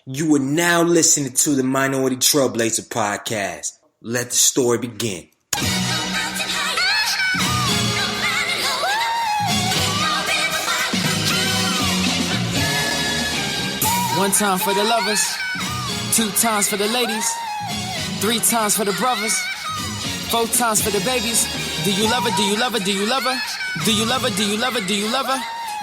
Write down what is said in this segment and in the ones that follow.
You are now listening to the Minority Trailblazer podcast. Let the story begin. One time for the lovers, 2 times for the ladies, 3 times for the brothers, 4 times for the babies. Do you love her? Do you love her? Do you love her? Do you love her? Do you love her? Do you love her?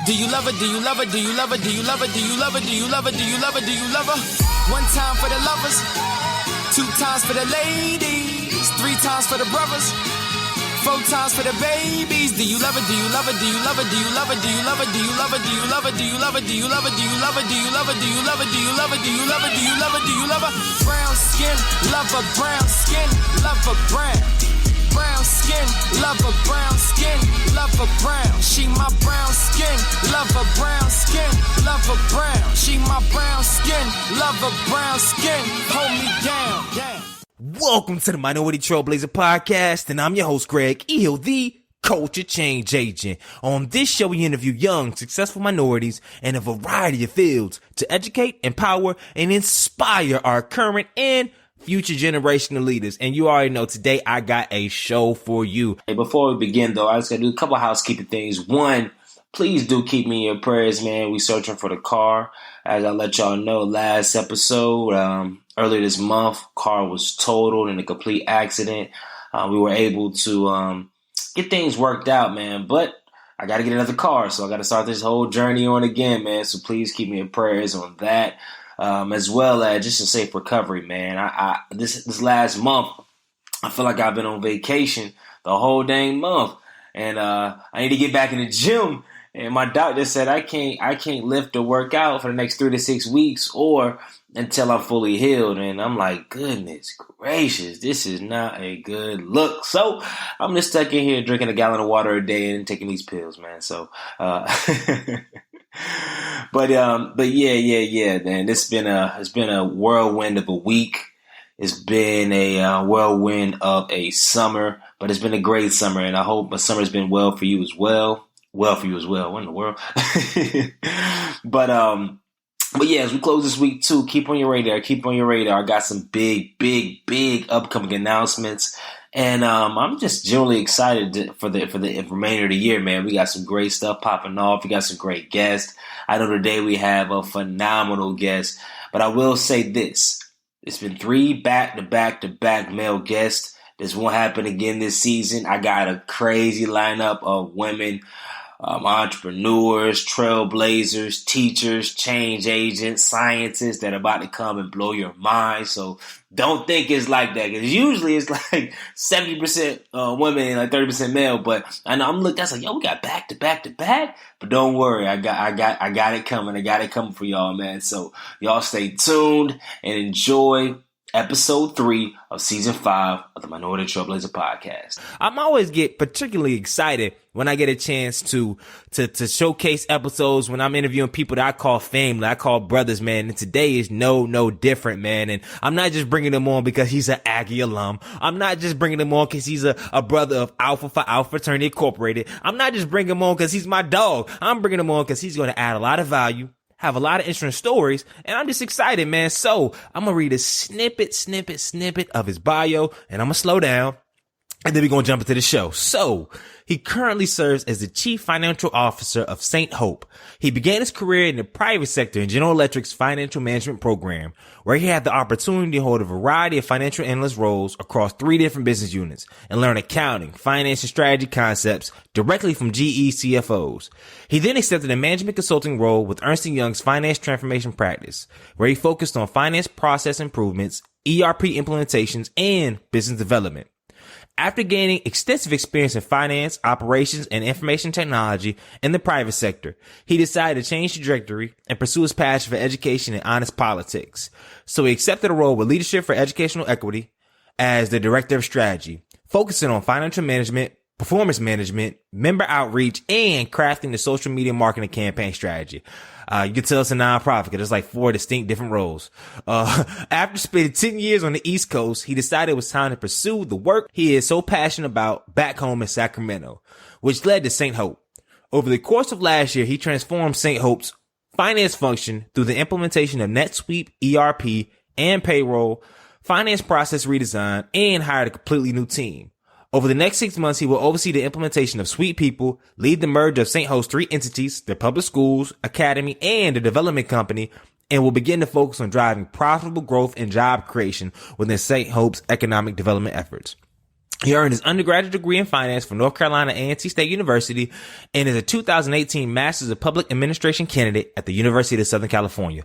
Do you love her? Do you love her? Do you love her? Do you love her? Do you love her? Do you love her? Do you love her? Do you love her? 1 time for the lovers, 2 times for the ladies, 3 times for the brothers, 4 times for the babies. Do you love her? Do you love her? Do you love her? Do you love her? Do you love her? Do you love her? Do you love her? Do you love her? Do you love her? Do you love her? Do you love her? Do you love her? Do you love her? Do you love her? Do you love her? Do you love her? Brown skin, love her brown skin, love her brown. Brown skin, love her brown skin, love her brown. She my brown skin, love her brown skin, love her brown. She my brown skin, love her brown skin. Hold me down. Welcome to the Minority Trailblazer podcast, and I'm your host, Greg Eel, the Culture Change Agent. On this show, we interview young, successful minorities in a variety of fields to educate, empower, and inspire our current and future generational leaders. And you already know, today I got a show for you. Hey, before we begin, though, I just got to do a couple housekeeping things. One, please do keep me in your prayers, man. We searching for the car. As I let y'all know, last episode, earlier this month, car was totaled in a complete accident. We were able to get things worked out, man. But I got to get another car, so I got to start this whole journey on again, man. So please keep me in prayers on that. As well as just a safe recovery, man. This last month, I feel like I've been on vacation the whole dang month, and I need to get back in the gym. And my doctor said I can't lift or work out for the next 3 to 6 weeks, or until I'm fully healed. And I'm like, goodness gracious, this is not a good look. So I'm just stuck in here drinking a gallon of water a day and taking these pills, man. So, But yeah, man. It's been a whirlwind of a week. It's been a whirlwind of a summer, but it's been a great summer, and I hope my summer's been well for you as well. What in the world? But yeah, as we close this week too, keep on your radar. I got some big upcoming announcements. And I'm just generally excited for the remainder of the year, man. We got some great stuff popping off. We got some great guests. I know today we have a phenomenal guest, but I will say this. It's been 3 back-to-back male guests. This won't happen again this season. I got a crazy lineup of women, entrepreneurs, trailblazers, teachers, change agents, scientists that are about to come and blow your mind. So don't think it's like that, because usually it's like 70% women and like 30% male. But I know I'm looking, that's like, yo, we got back to back. But don't worry, I got it coming. I got it coming for y'all, man. So y'all stay tuned and enjoy episode 3 of season 5 of the Minority Trailblazer podcast. I'm always get particularly excited when I get a chance to showcase episodes when I'm interviewing people that I call family, I call brothers, man. And today is no different, man. And I'm not just bringing him on because he's an Aggie alum. I'm not just bringing him on because he's a brother of Alpha Phi Alpha Fraternity Incorporated. I'm not just bringing him on because he's my dog. I'm bringing him on because he's going to add a lot of value, have a lot of interesting stories, and I'm just excited, man. So I'm going to read a snippet of his bio, and I'm going to slow down, and then we're going to jump into the show. So he currently serves as the Chief Financial Officer of St. Hope. He began his career in the private sector in General Electric's financial management program, where he had the opportunity to hold a variety of financial analyst roles across 3 different business units and learn accounting, finance, and strategy concepts directly from GE CFOs. He then accepted a management consulting role with Ernst & Young's finance transformation practice, where he focused on finance process improvements, ERP implementations, and business development. After gaining extensive experience in finance, operations, and information technology in the private sector, he decided to change trajectory and pursue his passion for education and honest politics. So he accepted a role with Leadership for Educational Equity as the Director of Strategy, focusing on financial management, performance management, member outreach, and crafting the social media marketing campaign strategy. You can tell it's a nonprofit because there's like 4 distinct different roles. After spending 10 years on the East Coast, he decided it was time to pursue the work he is so passionate about back home in Sacramento, which led to St. Hope. Over the course of last year, he transformed St. Hope's finance function through the implementation of NetSuite, ERP, and payroll, finance process redesign, and hired a completely new team. Over the next 6 months, he will oversee the implementation of Sweet People, lead the merge of St. Hope's 3 entities, their public schools, academy, and the development company, and will begin to focus on driving profitable growth and job creation within St. Hope's economic development efforts. He earned his undergraduate degree in finance from North Carolina A&T State University and is a 2018 Masters of Public Administration candidate at the University of Southern California.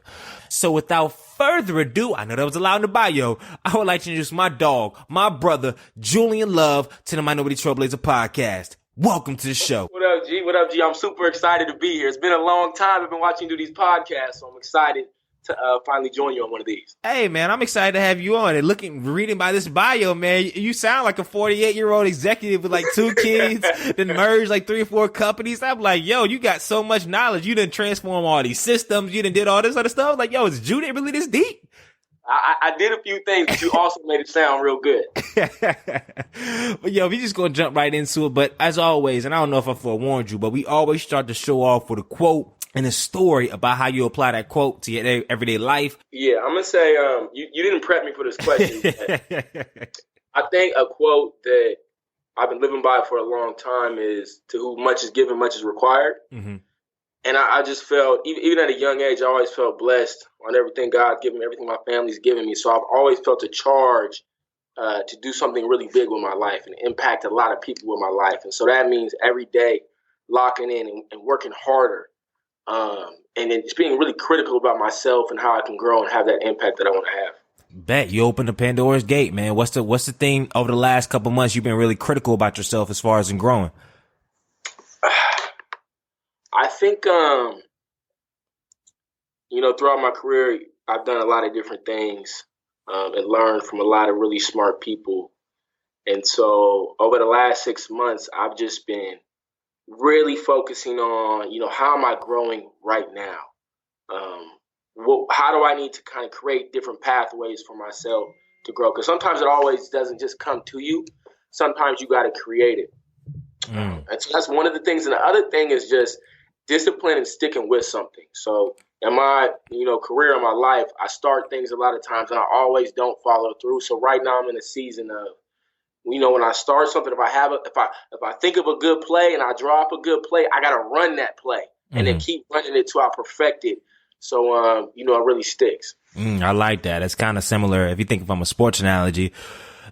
So without further ado, I know that was a lot in the bio, I would like to introduce my dog, my brother, Julian Love, to the Minority Trailblazer podcast. Welcome to the show. What up, G? What up, G? I'm super excited to be here. It's been a long time. I've been watching you do these podcasts, so I'm excited to finally join you on one of these. Hey, man, I'm excited to have you on. And reading by this bio, man, you sound like a 48-year-old executive with like 2 kids, then merged like 3 or 4 companies. I'm like, yo, you got so much knowledge. You done transform all these systems. You done did all this other stuff. Like, yo, is Judy really this deep? I did a few things, but you also made it sound real good. But yo, we just gonna jump right into it. But as always, and I don't know if I forewarned you, but we always start the show off with a quote and a story about how you apply that quote to your everyday life. Yeah, I'm going to say you didn't prep me for this question. I think a quote that I've been living by for a long time is, to whom much is given, much is required. Mm-hmm. And I just felt, even at a young age, I always felt blessed on everything God's given me, everything my family's given me. So I've always felt a charge to do something really big with my life and impact a lot of people with my life. And so that means every day locking in and working harder. And then just being really critical about myself and how I can grow and have that impact that I want to have. Bet you opened the Pandora's gate, man. What's the thing over the last couple months you've been really critical about yourself as far as in growing? I think, throughout my career, I've done a lot of different things and learned from a lot of really smart people. And so over the last 6 months, I've just been really focusing on, how am I growing right now? How do I need to kind of create different pathways for myself to grow? Because sometimes it always doesn't just come to you. Sometimes you got to create it. And so that's one of the things. And the other thing is just discipline and sticking with something. So in my, career, in my life, I start things a lot of times and I always don't follow through. So right now I'm in a season of, when I start something, if I think of a good play and I draw up a good play, I got to run that play and then keep running it till I perfect it. So, it really sticks. I like that. It's kind of similar. If you think from a sports analogy,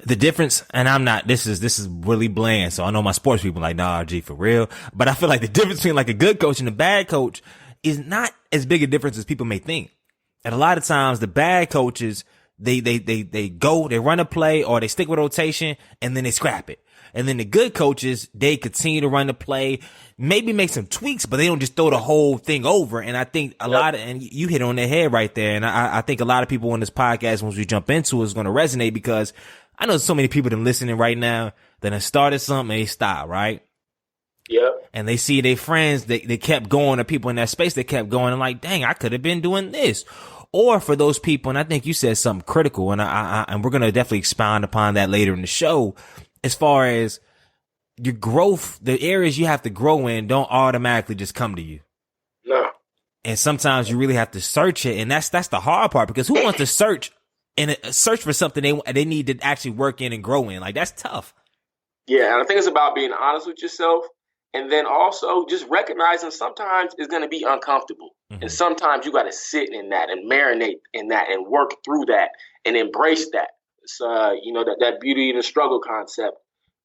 the difference, and this is really bland. So I know my sports people are like, nah, G, for real. But I feel like the difference between like a good coach and a bad coach is not as big a difference as people may think. And a lot of times the bad coaches, they run a play or they stick with rotation and then they scrap it. And then the good coaches, they continue to run the play, maybe make some tweaks, but they don't just throw the whole thing over. And I think and you hit on the head right there. And I think a lot of people on this podcast, once we jump into it, is going to resonate because I know so many people that are listening right now that have started something and they stop, right? Yep. And they see their friends, they kept going, or people in that space, they kept going and like, dang, I could have been doing this. Or for those people, and I think you said something critical, and and we're going to definitely expound upon that later in the show, as far as your growth, the areas you have to grow in don't automatically just come to you. No. And sometimes you really have to search it. And that's the hard part, because who wants to search for something they need to actually work in and grow in? Like, that's tough. Yeah. And I think it's about being honest with yourself. And then also just recognizing sometimes it's going to be uncomfortable. Mm-hmm. And sometimes you got to sit in that and marinate in that and work through that and embrace that. It's, that beauty and the struggle concept,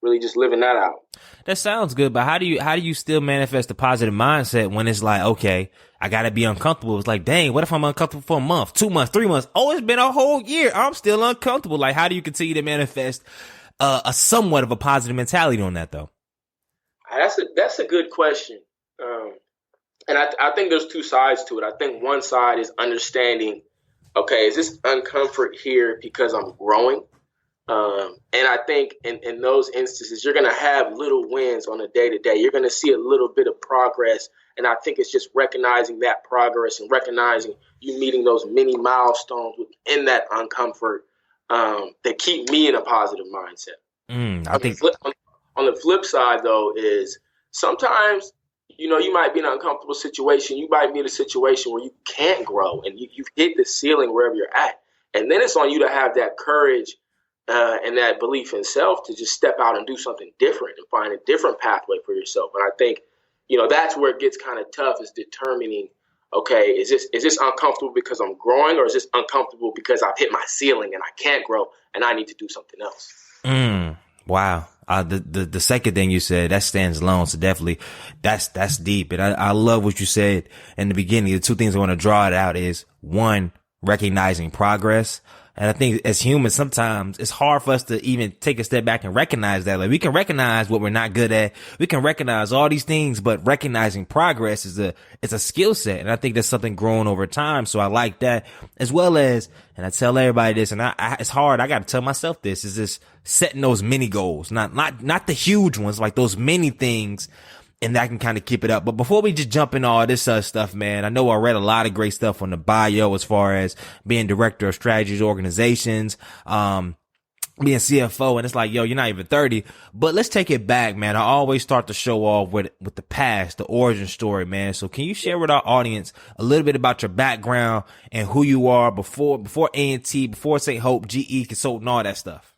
really just living that out. That sounds good. But how do you still manifest a positive mindset when it's like, okay, I got to be uncomfortable? It's like, dang, what if I'm uncomfortable for a month, 2 months, 3 months? Oh, it's been a whole year. I'm still uncomfortable. Like, how do you continue to manifest a somewhat of a positive mentality on that, though? That's a good question. And I think there's 2 sides to it. I think one side is understanding, okay, is this uncomfort here because I'm growing? And I think in those instances, you're going to have little wins on a day-to-day. You're going to see a little bit of progress. And I think it's just recognizing that progress and recognizing you meeting those mini milestones within that uncomfort that keep me in a positive mindset. I think on the flip side, though, is sometimes, you might be in an uncomfortable situation. You might be in a situation where you can't grow and you've hit the ceiling wherever you're at. And then it's on you to have that courage and that belief in self to just step out and do something different and find a different pathway for yourself. And I think, that's where it gets kind of tough, is determining, okay, is this uncomfortable because I'm growing, or is this uncomfortable because I've hit my ceiling and I can't grow and I need to do something else? Wow. The second thing you said, that stands alone. So definitely that's deep. And I love what you said in the beginning. The two things I want to draw it out is, one, recognizing progress. And I think as humans, sometimes it's hard for us to even take a step back and recognize that. Like, we can recognize what we're not good at. We can recognize all these things, but recognizing progress is a skill set. And I think that's something growing over time. So I like that, as well as, and I tell everybody this, and it's hard. I got to tell myself this, is this setting those mini goals, not the huge ones, like those mini things. And that can kind of keep it up. But before we just jump into all this stuff, man, I know I read a lot of great stuff on the bio as far as being director of strategies organizations, being CFO. And it's like, yo, you're not even 30. But let's take it back, man. I always start the show off with the past, the origin story, man. So can you share with our audience a little bit about your background and who you are before A&T, before St. Hope, GE, Consultant, all that stuff?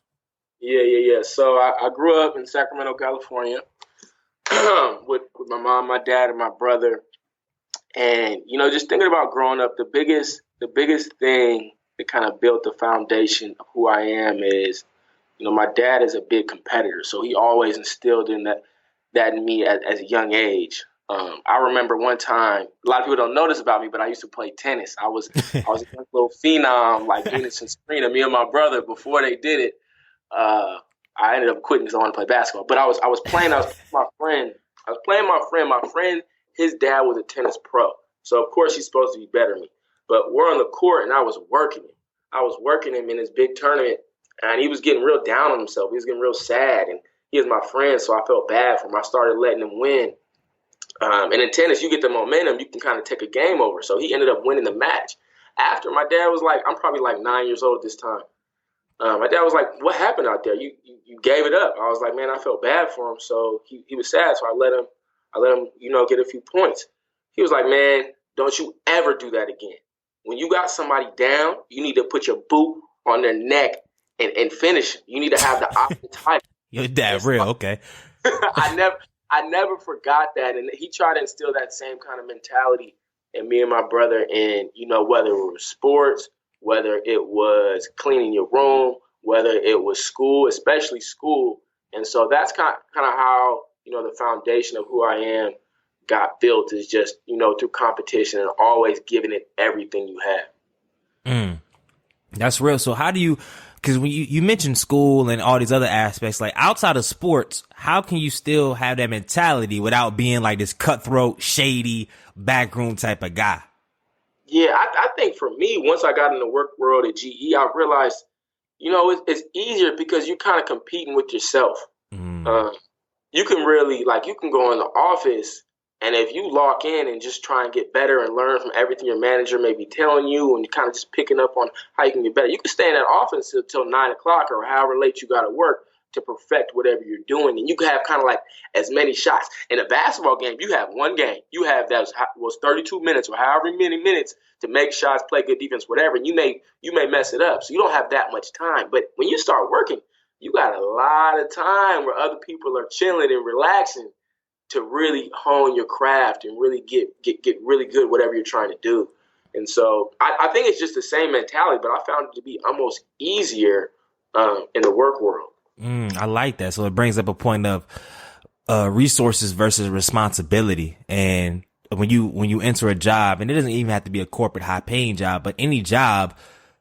Yeah. So I grew up in Sacramento, California. with my mom, my dad, and my brother. And, just thinking about growing up, the biggest thing that kind of built the foundation of who I am is, my dad is a big competitor. So he always instilled in that in me at a young age. I remember one time, a lot of people don't know this about me, but I used to play tennis. I was a young little phenom, like Venus and Serena, me and my brother, before they did it. I ended up quitting because I wanted to play basketball. But I was playing my friend. My friend, his dad was a tennis pro. So, of course, he's supposed to be better than me. But we're on the court, and I was working him. I was working him in this big tournament, and he was getting real down on himself. He was getting real sad, and he was my friend, so I felt bad for him. I started letting him win. And in tennis, you get the momentum. You can kind of take a game over. So he ended up winning the match. After, my dad was like, I'm probably like 9 years old at this time. My dad was like, what happened out there? You gave it up. I was like, man, I felt bad for him. So he was sad. So I let him, get a few points. He was like, man, don't you ever do that again. When you got somebody down, you need to put your boot on their neck and finish them. You need to have the opposite type. Your dad real, okay. I never forgot that. And he tried to instill that same kind of mentality in me and my brother. And, whether it was sports, whether it was cleaning your room, whether it was school, especially school. And so that's kind of how, the foundation of who I am got built, is just, through competition and always giving it everything you have. That's real. So how do you, because when you mentioned school and all these other aspects, like outside of sports, how can you still have that mentality without being like this cutthroat, shady, backroom type of guy? Yeah, I think for me, once I got in the work world at GE, I realized, it's easier because you're kind of competing with yourself. You can really, you can go in the office, and if you lock in and just try and get better and learn from everything your manager may be telling you, and you're kind of just picking up on how you can get better, you can stay in that office until 9 o'clock or however late you got to work to perfect whatever you're doing. And you can have kind of as many shots. In a basketball game, you have one game. You have that was 32 minutes or however many minutes to make shots, play good defense, whatever. And you may mess it up. So you don't have that much time. But when you start working, you got a lot of time where other people are chilling and relaxing to really hone your craft and really get really good whatever you're trying to do. And so I think it's just the same mentality, but I found it to be almost easier in the work world. I like that. So it brings up a point of resources versus responsibility. And when you enter a job, and it doesn't even have to be a corporate high paying job, but any job,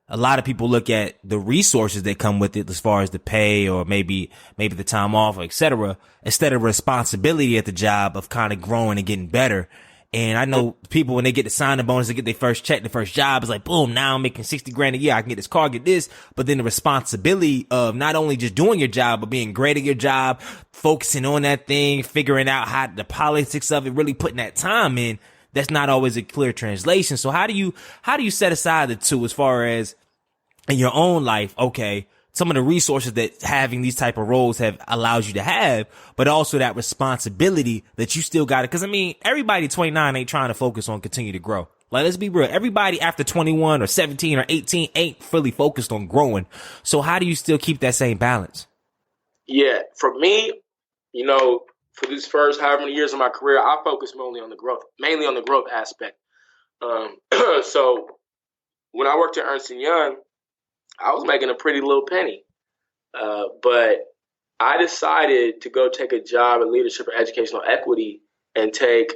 a lot of people look at the resources that come with it as far as the pay or maybe the time off, et cetera, instead of responsibility at the job of kind of growing and getting better. And I know people, when they get the signing bonus, they get their first check, the first job, it's like, boom, now I'm making 60 grand a year. I can get this car, get this. But then the responsibility of not only just doing your job, but being great at your job, focusing on that thing, figuring out how the politics of it, really putting that time in. That's not always a clear translation. So how do you set aside the two as far as in your own life? Okay, some of the resources that having these type of roles have allows you to have, but also that responsibility that you still got it. Cause I mean, everybody 29 ain't trying to focus on continue to grow. Like, let's be real. Everybody after 21 or 17 or 18 ain't fully focused on growing. So how do you still keep that same balance? Yeah, for me, you know, for these first however many years of my career, I focus mainly on the growth aspect. So when I worked at Ernst & Young, I was making a pretty little penny. But I decided to go take a job in leadership or educational equity and take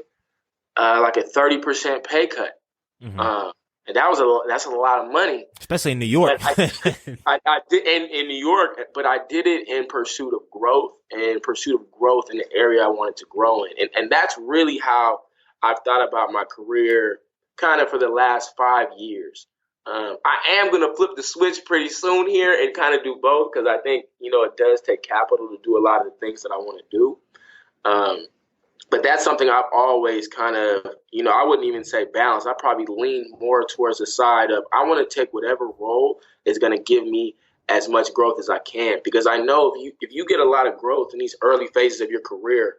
like a 30% pay cut. Mm-hmm. And that's a lot of money, especially in New York. I did in New York, but I did it in pursuit of growth and in pursuit of growth in the area I wanted to grow in. And that's really how I've thought about my career kind of for the last 5 years. I am going to flip the switch pretty soon here and kind of do both, because I think, you know, it does take capital to do a lot of the things that I want to do. But that's something I've always kind of, you know, I wouldn't even say balance. I probably lean more towards the side of I want to take whatever role is going to give me as much growth as I can, because I know if you get a lot of growth in these early phases of your career,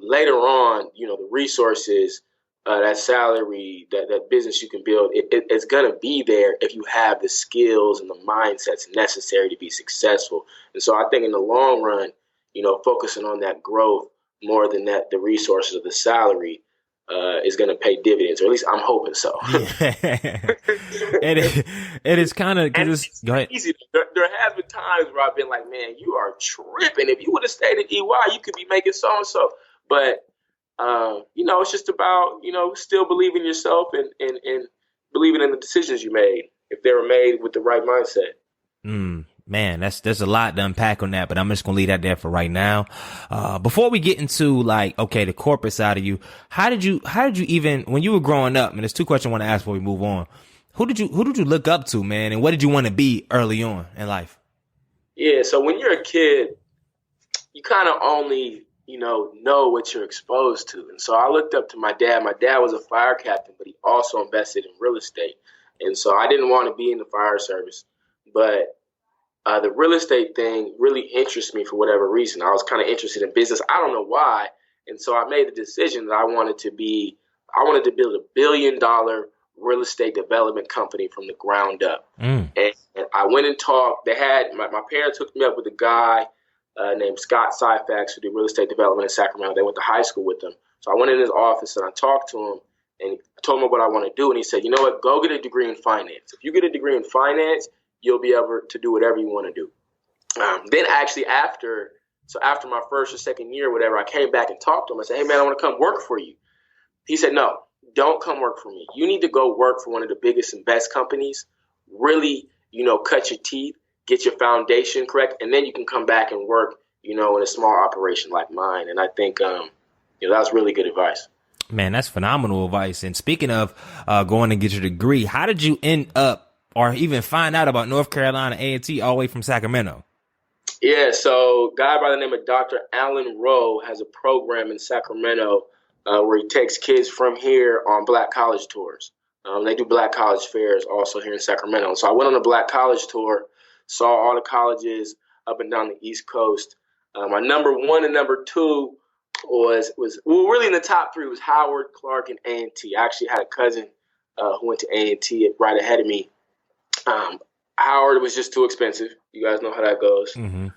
later on, you know, the resources, that salary, that business you can build, it's going to be there if you have the skills and the mindsets necessary to be successful. And so I think in the long run, you know, focusing on that growth more than that, the resources of the salary is going to pay dividends, or at least I'm hoping so. Yeah. it is kind of, go ahead. Easy. There has been times where I've been like, man, you are tripping. If you would have stayed at EY, you could be making so-and-so. But, you know, it's just about, you know, still believing in yourself and believing in the decisions you made, if they were made with the right mindset. Man, there's a lot to unpack on that, but I'm just going to leave that there for right now. Before we get into like, okay, the corporate side of you, how did you even, when you were growing up, and there's two questions I want to ask before we move on. Who did you look up to, man? And what did you want to be early on in life? Yeah. So when you're a kid, you kind of only, you know what you're exposed to. And so I looked up to my dad. My dad was a fire captain, but he also invested in real estate. And so I didn't want to be in the fire service, but the real estate thing really interests me for whatever reason. I was kind of interested in business. I don't know why. And so I made the decision that I wanted to build $1 billion real estate development company from the ground up. And I went and talked. They had, my parents hooked me up with a guy named Scott Syfax, who did real estate development in Sacramento. They went to high school with him. So I went in his office and I talked to him and told him what I want to do. And he said, you know what, go get a degree in finance. If you get a degree in finance, you'll be able to do whatever you want to do. Then actually after my first or second year, whatever, I came back and talked to him. I said, hey, man, I want to come work for you. He said, no, don't come work for me. You need to go work for one of the biggest and best companies, really, you know, cut your teeth, get your foundation correct, and then you can come back and work, you know, in a small operation like mine. And I think, you know, that was really good advice. Man, that's phenomenal advice. And speaking of going to get your degree, how did you end up or even find out about North Carolina A&T all the way from Sacramento? Yeah, so a guy by the name of Dr. Alan Rowe has a program in Sacramento where he takes kids from here on Black college tours. They do Black college fairs also here in Sacramento. So I went on a Black college tour, saw all the colleges up and down the East Coast. My number one and number two was really in the top three was Howard, Clark, and A&T. I actually had a cousin who went to A&T right ahead of me. Howard was just too expensive. You guys know how that goes. Mm-hmm.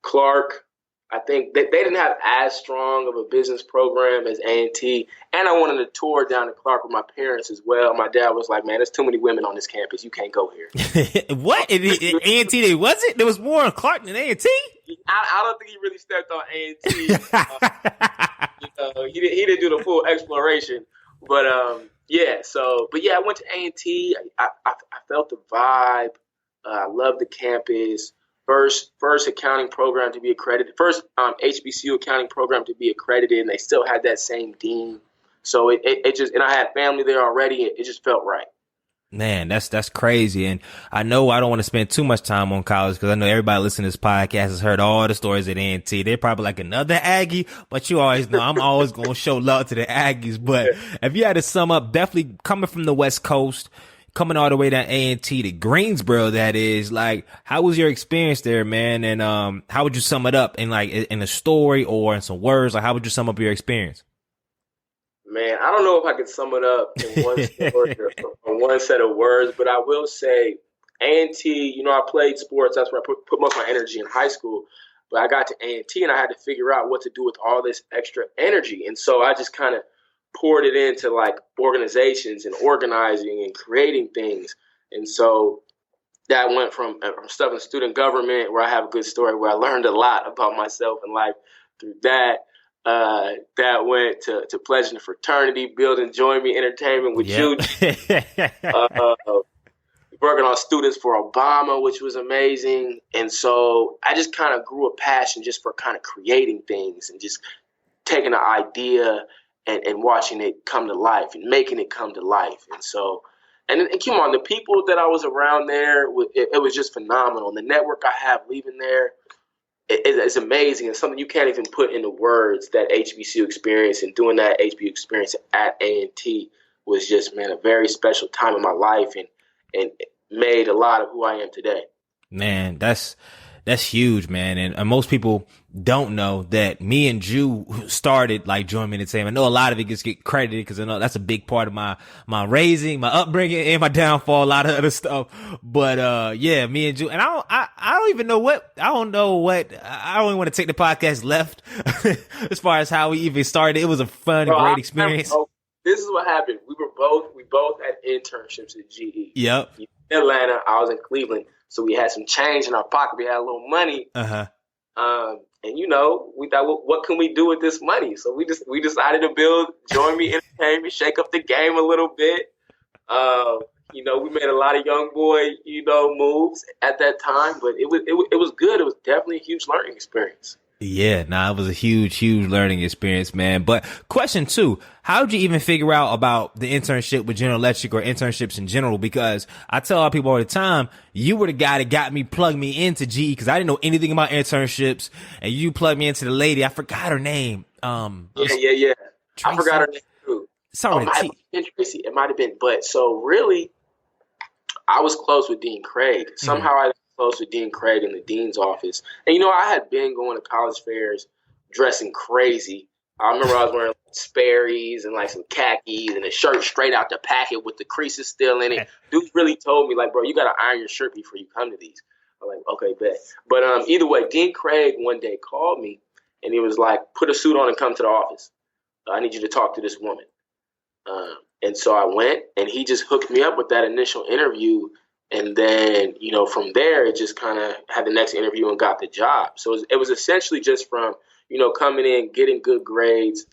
Clark, I think they didn't have as strong of a business program as A&T. And I wanted to tour down to Clark with my parents as well. My dad was like, man, there's too many women on this campus. You can't go here. What? A&T, there wasn't? There was more on Clark than A&T? I don't think he really stepped on A&T. He didn't do the full exploration. But, I went to A&T. I felt the vibe. I loved the campus. First accounting program to be accredited. First HBCU accounting program to be accredited, and they still had that same dean. So it just, and I had family there already. It just felt right. Man, that's crazy. And I know I don't want to spend too much time on college because I know everybody listening to this podcast has heard all the stories at A&T. They're probably like another Aggie, but you always know I'm always going to show love to the Aggies. But if you had to sum up, definitely coming from the West Coast, coming all the way down A&T to Greensboro, that is. Like, how was your experience there, man? And how would you sum it up in a story or in some words? Like, how would you sum up your experience? Man, I don't know if I could sum it up in one story or one set of words, but I will say A&T, I played sports. That's where I put most of my energy in high school. But I got to A&T and I had to figure out what to do with all this extra energy. And so I just kind of poured it into like organizations and organizing and creating things. And so that went from stuff in student government, where I have a good story where I learned a lot about myself and life through that. That went to Pledging to Fraternity, building Join Me Entertainment with you. Working on students for Obama, which was amazing. And so I just kind of grew a passion just for kind of creating things and just taking an idea and watching it come to life and making it come to life. And so, and come on, the people that I was around there, it was just phenomenal. And the network I have leaving there is amazing. It's something you can't even put into words. That HBCU experience and doing that HBCU experience at A&T was just, man, a very special time in my life and made a lot of who I am today. Man, that's huge, man. And most people don't know that me and Ju started like Join Me Entertainment. I know a lot of it gets credited because I know that's a big part of my raising, my upbringing, and my downfall, a lot of other stuff. But yeah, me and Ju, and I don't even know what, I don't even want to take the podcast left as far as how we even started. It was a fun, great experience. This is what happened. We both had internships at GE. Yep. In Atlanta, I was in Cleveland. So we had some change in our pocket. We had a little money. And we thought, what can we do with this money? So we decided to build Join Me Entertainment, shake up the game a little bit. We made a lot of young boy, moves at that time, but it was good. It was definitely a huge learning experience. Yeah, it was a huge, huge learning experience, man. But question 2, how did you even figure out about the internship with General Electric or internships in general? Because I tell our people all the time, you were the guy that plugged me into GE because I didn't know anything about internships, and you plugged me into the lady. I forgot her name. Yeah. Tracy? I forgot her name too. Sorry, Tracy. It might have been, but so really, I was close with Dean Craig. Somehow I got close with Dean Craig in the dean's office. And, I had been going to college fairs dressing crazy. I remember I was wearing Sperry's and like some khakis and a shirt straight out the packet with the creases still in it. Dude really told me, like, bro, you got to iron your shirt before you come to these. I'm like, okay, bet. But either way, Dean Craig one day called me and he was like, put a suit on and come to the office. I need you to talk to this woman. And so I went and he just hooked me up with that initial interview. And then, from there, it just kind of had the next interview and got the job. So it was essentially just from, coming in, getting good grades,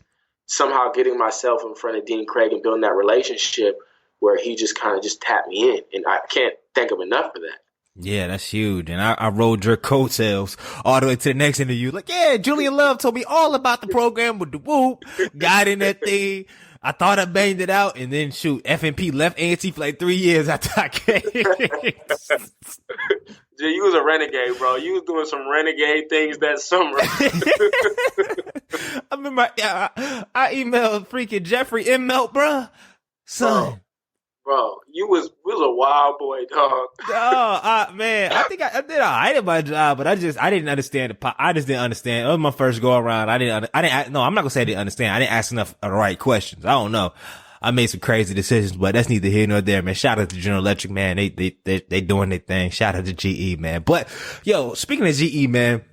somehow getting myself in front of Dean Craig and building that relationship where he just kind of just tapped me in. And I can't thank him enough for that. Yeah, that's huge. And I rode your coattails all the way to the next interview. Like, yeah, Julian Love told me all about the program with the whoop, got in that thing. I thought I banged it out, and then shoot, FNP left A&T for like 3 years after I came. Jay, you was a renegade, bro. You was doing some renegade things that summer. I remember I emailed freaking Jeffrey Immelt, bro. Son. Bro, you was a wild boy, dog. Man, I think I did all right at my job, but I didn't understand I just didn't understand. It was my first go around. No, I'm not gonna say I didn't understand. I didn't ask enough of the right questions. I don't know. I made some crazy decisions, but that's neither here nor there, man. Shout out to General Electric, man. They doing their thing. Shout out to GE, man. But yo, speaking of GE, man,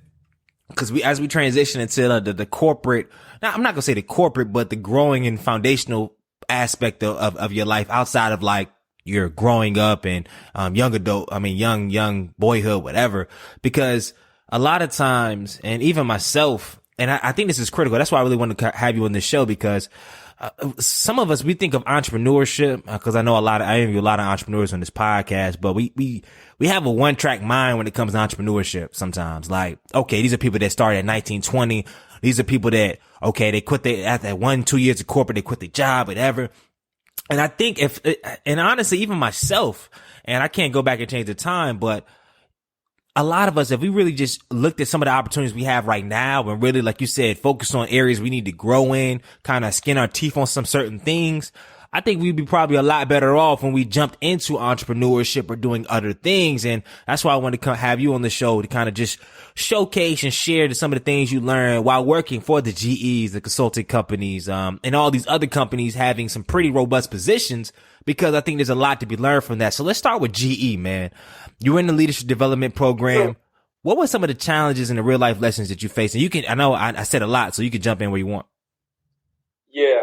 because as we transition into the corporate, now I'm not gonna say the corporate, but the growing and foundational aspect of your life outside of like your growing up and young boyhood, whatever, because a lot of times, and even myself, and I think this is critical, that's why I really want to have you on this show, because some of us, we think of entrepreneurship, because I interview a lot of entrepreneurs on this podcast, but we have a one-track mind when it comes to entrepreneurship sometimes. Like, okay, these are people that started at 19, 20. These are people that, okay, they quit after 1-2 years of corporate, they quit their job, whatever. And I think and honestly, even myself, and I can't go back and change the time, but a lot of us, if we really just looked at some of the opportunities we have right now and really, like you said, focus on areas we need to grow in, kind of skin our teeth on some certain things, I think we'd be probably a lot better off when we jumped into entrepreneurship or doing other things. And that's why I want to have you on the show to kind of just showcase and share some of the things you learned while working for the GEs, the consulting companies, and all these other companies having some pretty robust positions, because I think there's a lot to be learned from that. So let's start with GE, man. You're in the leadership development program. What were some of the challenges and the real life lessons that you faced? And you can, I know I said a lot, so you can jump in where you want. Yeah.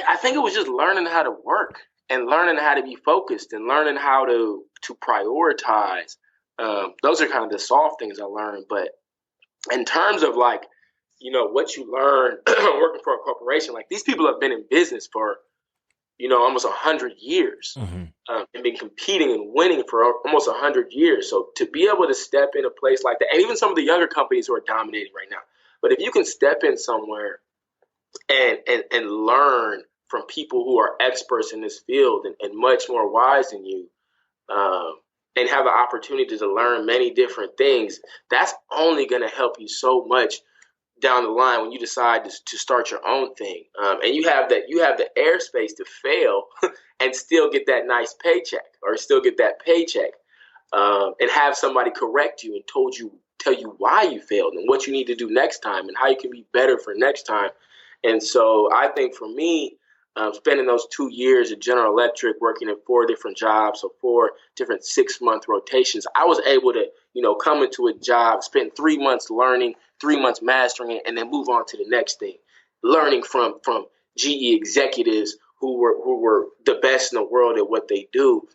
I think it was just learning how to work and learning how to be focused and learning how to prioritize. Those are kind of the soft things I learned. But in terms of like, what you learn working for a corporation, like these people have been in business for, almost 100 years, and been competing and winning for almost 100 years. So to be able to step in a place like that, and even some of the younger companies who are dominating right now, but if you can step in somewhere and learn from people who are experts in this field and much more wise than you, and have the opportunity to learn many different things, that's only going to help you so much down the line when you decide to start your own thing. And you have the airspace to fail and still get that nice paycheck or still get that paycheck, and have somebody correct you and tell you why you failed and what you need to do next time and how you can be better for next time. And so I think for me, spending those 2 years at General Electric, working in 4 different jobs, so 4 different 6-month rotations, I was able to, come into a job, spend 3 months learning, 3 months mastering it, and then move on to the next thing. Learning from GE executives who were the best in the world at what they do,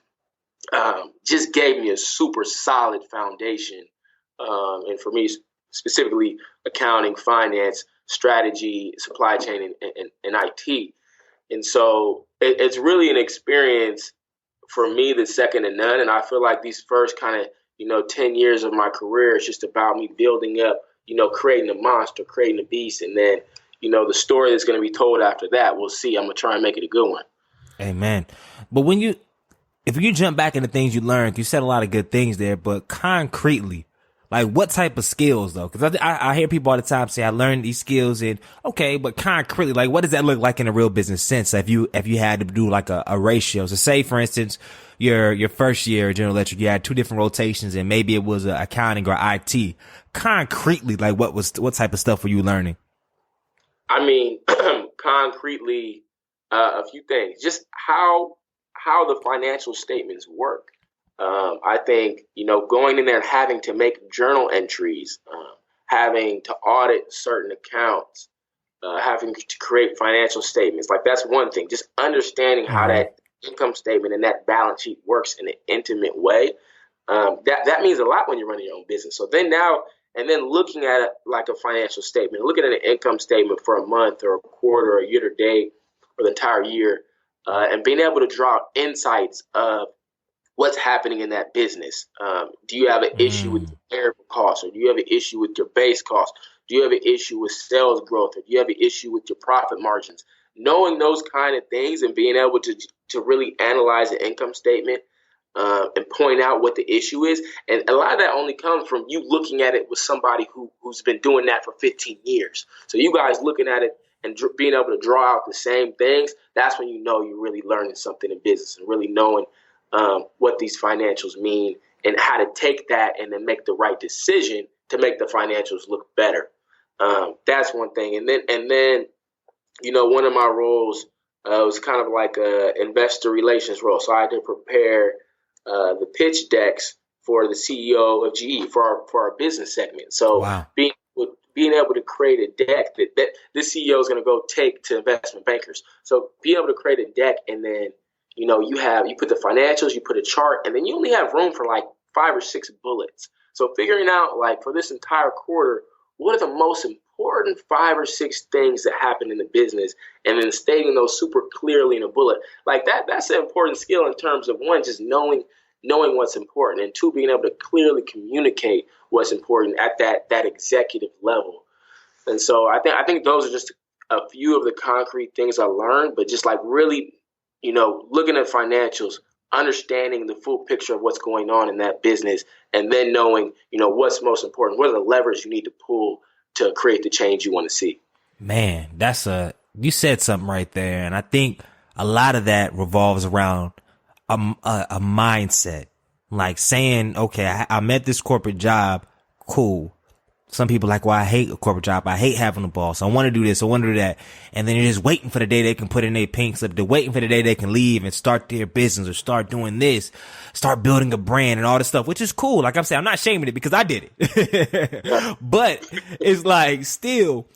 just gave me a super solid foundation. And for me, specifically accounting, finance, strategy, supply chain, and IT. And so it's really an experience for me that's second to none. And I feel like these first kind of, 10 years of my career is just about me building up, creating a monster, creating a beast. And then, the story that's going to be told after that, we'll see. I'm going to try and make it a good one. Amen. But if you jump back into things you learned, you said a lot of good things there, but concretely, like what type of skills though? Because I hear people all the time say I learned these skills, and okay, but concretely, like what does that look like in a real business sense? If you had to do like a ratio, so say for instance, your first year at General Electric, you had 2 different rotations, and maybe it was accounting or IT. Concretely, like what type of stuff were you learning? I mean, concretely, a few things. Just how the financial statements work. I think, going in there and having to make journal entries, having to audit certain accounts, having to create financial statements, like that's one thing. Just understanding how that income statement and that balance sheet works in an intimate way. That means a lot when you're running your own business. So then looking at it like a financial statement, looking at an income statement for a month or a quarter or a year to date or the entire year, and being able to draw insights of what's happening in that business. Do you have an issue with your variable costs, or do you have an issue with your base cost? Do you have an issue with sales growth, or do you have an issue with your profit margins? Knowing those kind of things and being able to really analyze the income statement, and point out what the issue is. And a lot of that only comes from you looking at it with somebody who's been doing that for 15 years. So you guys looking at it and being able to draw out the same things, that's when you're really learning something in business and really knowing what these financials mean and how to take that and then make the right decision to make the financials look better. That's one thing. And then one of my roles was kind of like a investor relations role. So I had to prepare the pitch decks for the CEO of GE for our business segment. So wow. Being able to create a deck that this CEO is going to go take to investment bankers. So being able to create a deck, and then you put the financials, you put a chart, and then you only have room for like 5 or 6 bullets. So figuring out, like, for this entire quarter, what are the most important 5 or 6 things that happen in the business, and then stating those super clearly in a bullet. Like that's an important skill in terms of, one, just knowing what's important, and 2, being able to clearly communicate what's important at that executive level. And so I think those are just a few of the concrete things I learned, but just like really, looking at financials, understanding the full picture of what's going on in that business, and then knowing, what's most important, what are the levers you need to pull to create the change you want to see. Man, that's a You said something right there. And I think a lot of that revolves around a mindset, like saying, okay, I'm at this corporate job. Cool. Some people like, well, I hate a corporate job. I hate having a boss. I want to do this. I want to do that. And then they're just waiting for the day they can put in their pink slip. They're waiting for the day they can leave and start their business or start doing this, start building a brand and all this stuff, which is cool. Like I'm saying, I'm not shaming it because I did it. But it's like still,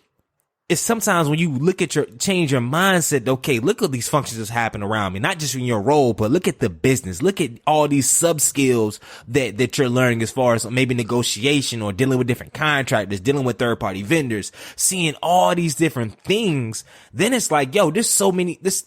it's sometimes when you look at change your mindset, okay, look at these functions that's happening around me, not just in your role, but look at the business, look at all these sub skills that you're learning as far as maybe negotiation or dealing with different contractors, dealing with third party vendors, seeing all these different things. Then it's like, yo, there's so many, this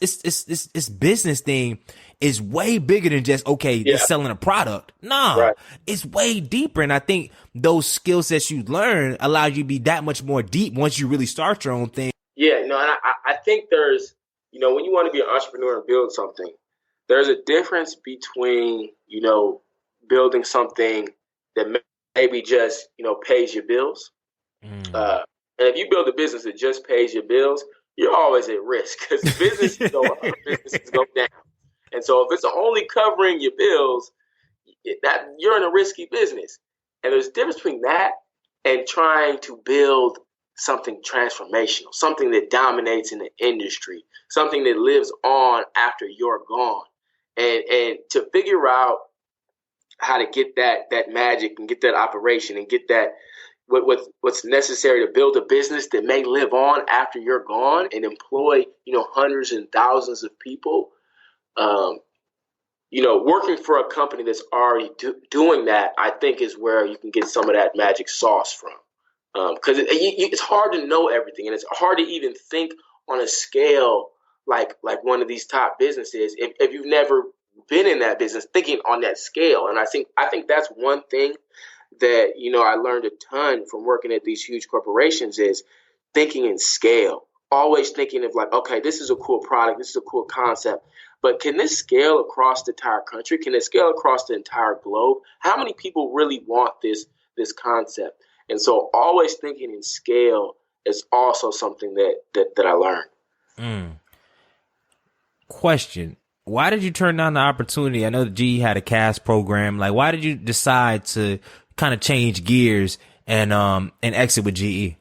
business thing is way bigger than just, okay, just selling a product. Nah, it's way deeper. And I think those skill sets you learn allow you to be that much more deep once you really start your own thing. Yeah, no, and I think there's, when you want to be an entrepreneur and build something, there's a difference between, building something that maybe just, pays your bills. And if you build a business that just pays your bills, you're always at risk because businesses go up, businesses go down. And so if it's only covering your bills, that you're in a risky business. And there's a difference between that and trying to build something transformational, something that dominates in the industry, something that lives on after you're gone. And to figure out how to get that magic and get that operation and get that what's necessary to build a business that may live on after you're gone and employ, hundreds and thousands of people. Working for a company that's already doing that, I think is where you can get some of that magic sauce from. Because it's hard to know everything, and it's hard to even think on a scale like one of these top businesses if you've never been in that business, thinking on that scale. And I think that's one thing that I learned a ton from working at these huge corporations is thinking in scale. Always thinking of like, okay, this is a cool product, this is a cool concept, but can this scale across the entire country? Can it scale across the entire globe? How many people really want this concept? And so always thinking in scale is also something that I learned. Question. Why did you turn down the opportunity? I know the GE had a CAS program. Like, why did you decide to kind of change gears and exit with GE?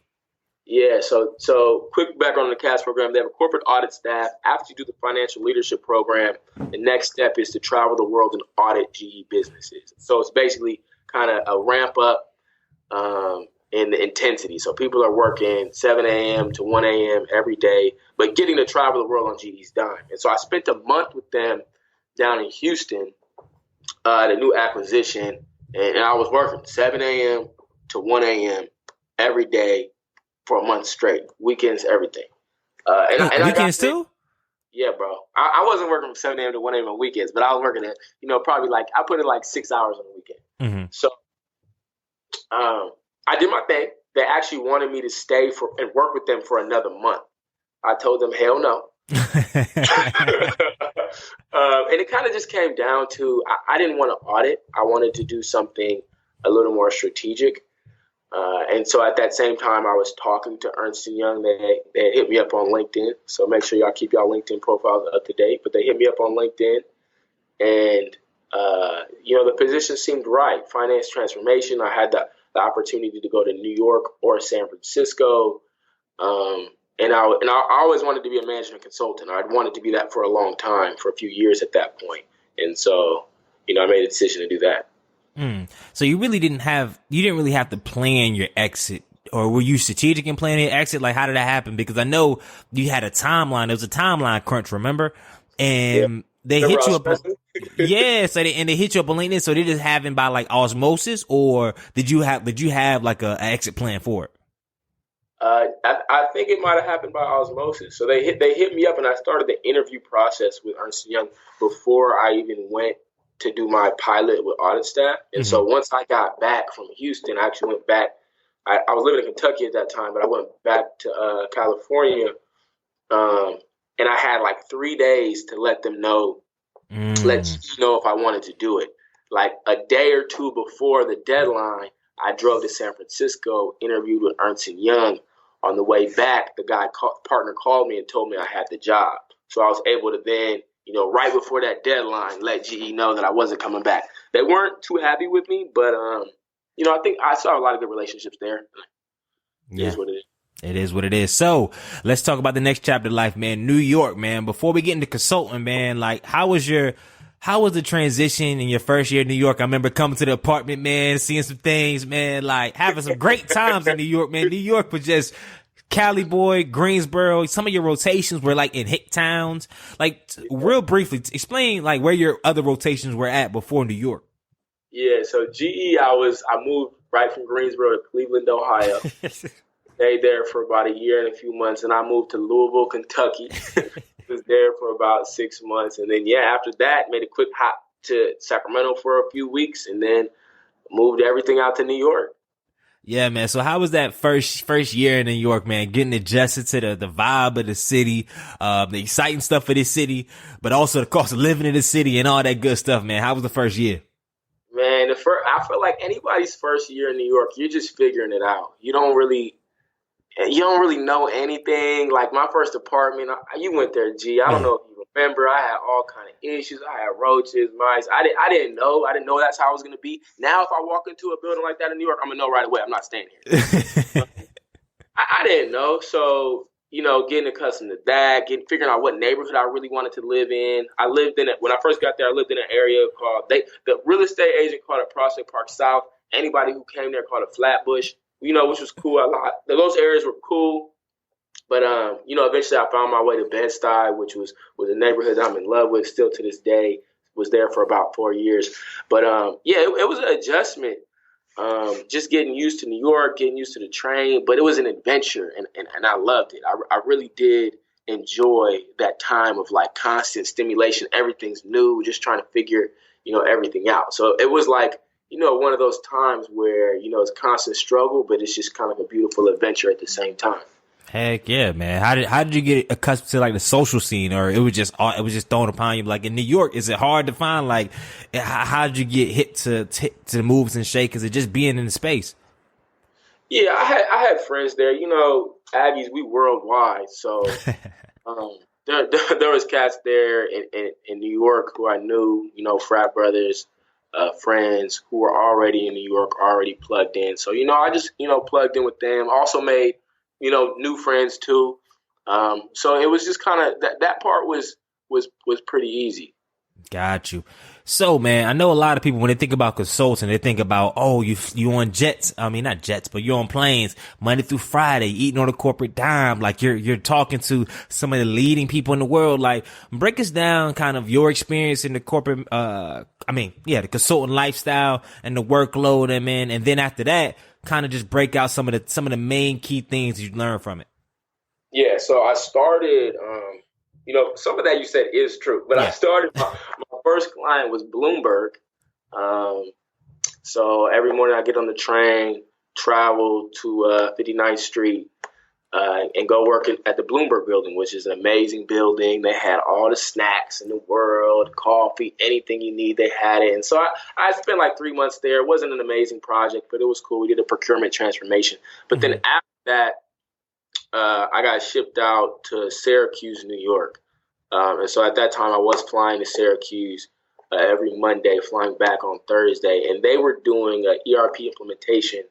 Yeah, so quick background on the CAS program. They have a corporate audit staff. After you do the financial leadership program, the next step is to travel the world and audit GE businesses. So it's basically kind of a ramp up in the intensity. So people are working 7 a.m. to 1 a.m. every day, but getting to travel the world on GE's dime. And so I spent a month with them down in Houston, the new acquisition, and I was working 7 a.m. to 1 a.m. every day for a month straight, weekends, everything. And weekends too? Yeah, bro. I wasn't working from 7 a.m. to 1 a.m. on weekends, but I was working at, probably I put in 6 hours on the weekend. Mm-hmm. So I did my thing. They actually wanted me to stay and work with them for another month. I told them, hell no. And it kind of just came down to, I didn't want to audit. I wanted to do something a little more strategic. And so at that same time, I was talking to Ernst & Young. They hit me up on LinkedIn. So make sure y'all keep y'all LinkedIn profiles up to date. But they hit me up on LinkedIn. And, the position seemed right. Finance transformation. I had the opportunity to go to New York or San Francisco. And I always wanted to be a management consultant. I'd wanted to be that for a long time, for a few years at that point. And so, I made a decision to do that. So you didn't really have to plan your exit, or were you strategic in planning your exit? Like, how did that happen? Because I know you had a timeline. There was a timeline crunch, remember? And they hit you up. Yeah. So they hit you up on LinkedIn. So they just having by osmosis, or did you have an exit plan for it? I think it might have happened by osmosis. So they hit me up, and I started the interview process with Ernst & Young before I even went to do my pilot with audit staff. And so once I got back from Houston, I actually went back. I was living in Kentucky at that time, but I went back to California. And I had 3 days to let them know, let you know if I wanted to do it. A day or two before the deadline, I drove to San Francisco, interviewed with Ernst & Young on the way back, the partner called me and told me I had the job. So I was able to then, right before that deadline, let GE know that I wasn't coming back. They weren't too happy with me, but, I think I saw a lot of good relationships there. Yeah. It is what it is. It is what it is. So let's talk about the next chapter of life, man. New York, man. Before we get into consulting, man, like how was the transition in your first year in New York? I remember coming to the apartment, man, seeing some things, man, like having some great times in New York, man. New York was just Cali boy, Greensboro. Some of your rotations were like in hick towns. Like real briefly, explain like where your other rotations were at before New York. Yeah. So GE, I moved right from Greensboro to Cleveland, Ohio. Stayed there for about a year and a few months, and I moved to Louisville, Kentucky. Was there for about 6 months, and then after that, made a quick hop to Sacramento for a few weeks, and then moved everything out to New York. Yeah, man. So how was that first year in New York, man? Getting adjusted to the vibe of the city, the exciting stuff of this city, but also the cost of living in the city and all that good stuff, man. How was the first year? Man, I feel like anybody's first year in New York, you're just figuring it out. You don't really know anything. Like my first apartment, you went there, G. I don't know if you remember. I had all kind of issues. I had roaches, mice. I didn't know. I didn't know that's how it was going to be. Now, if I walk into a building like that in New York, I'm going to know right away I'm not staying here. I didn't know. So, getting accustomed to that, figuring out what neighborhood I really wanted to live in. When I first got there, I lived in an area called, the real estate agent called it Prospect Park South. Anybody who came there called it Flatbush. Which was cool. Those areas were cool. But, eventually I found my way to Bed-Stuy, which was a neighborhood I'm in love with still to this day. Was there for about 4 years. But, it was an adjustment. Just getting used to New York, getting used to the train. But it was an adventure, and I loved it. I really did enjoy that time of, like, constant stimulation. Everything's new, just trying to figure, everything out. So it was like, one of those times where, it's constant struggle, but it's just kind of a beautiful adventure at the same time. Heck yeah, man. How did you get accustomed to like the social scene, or it was just thrown upon you? Like in New York, is it hard to find? Like, how did you get hit to the moves and shakers? Is it just being in the space? Yeah, I had friends there. Aggies, we worldwide. So there was cats there in New York who I knew, frat brothers. Friends who were already in New York, already plugged in. So, I just, plugged in with them. Also made, new friends too. So it was just kind of that part was pretty easy. Got you. So, man, I know a lot of people, when they think about consulting, they think about, you on jets. I mean, not jets, but you're on planes Monday through Friday, eating on a corporate dime. Like you're talking to some of the leading people in the world. Like, break us down kind of your experience in the corporate, the consultant lifestyle and the workload. And then after that, kind of just break out some of the main key things you learned from it. Yeah. So I started, some of that you said is true, but I started, my first client was Bloomberg. So every morning I get on the train, travel to 59th Street, and go work at the Bloomberg building, which is an amazing building. They had all the snacks in the world, coffee, anything you need, they had it. And so I spent like 3 months there. It wasn't an amazing project, but it was cool. We did a procurement transformation. But then after that, I got shipped out to Syracuse, New York. And so at that time, I was flying to Syracuse every Monday, flying back on Thursday. And they were doing an ERP implementation.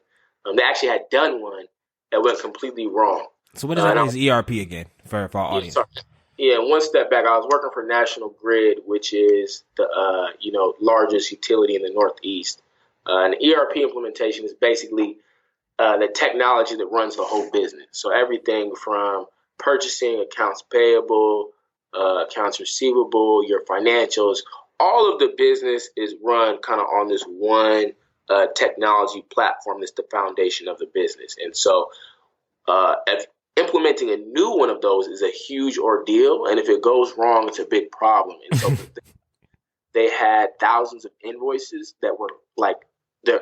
They actually had done one that went completely wrong. So what is ERP again for our audience? Yeah, one step back, I was working for National Grid, which is the largest utility in the Northeast. An ERP implementation is basically the technology that runs the whole business. So everything from purchasing, accounts payable, accounts receivable, your financials, all of the business is run kind of on this one technology platform that's the foundation of the business. And so if implementing a new one of those is a huge ordeal. And if it goes wrong, it's a big problem. And so they had thousands of invoices that were like their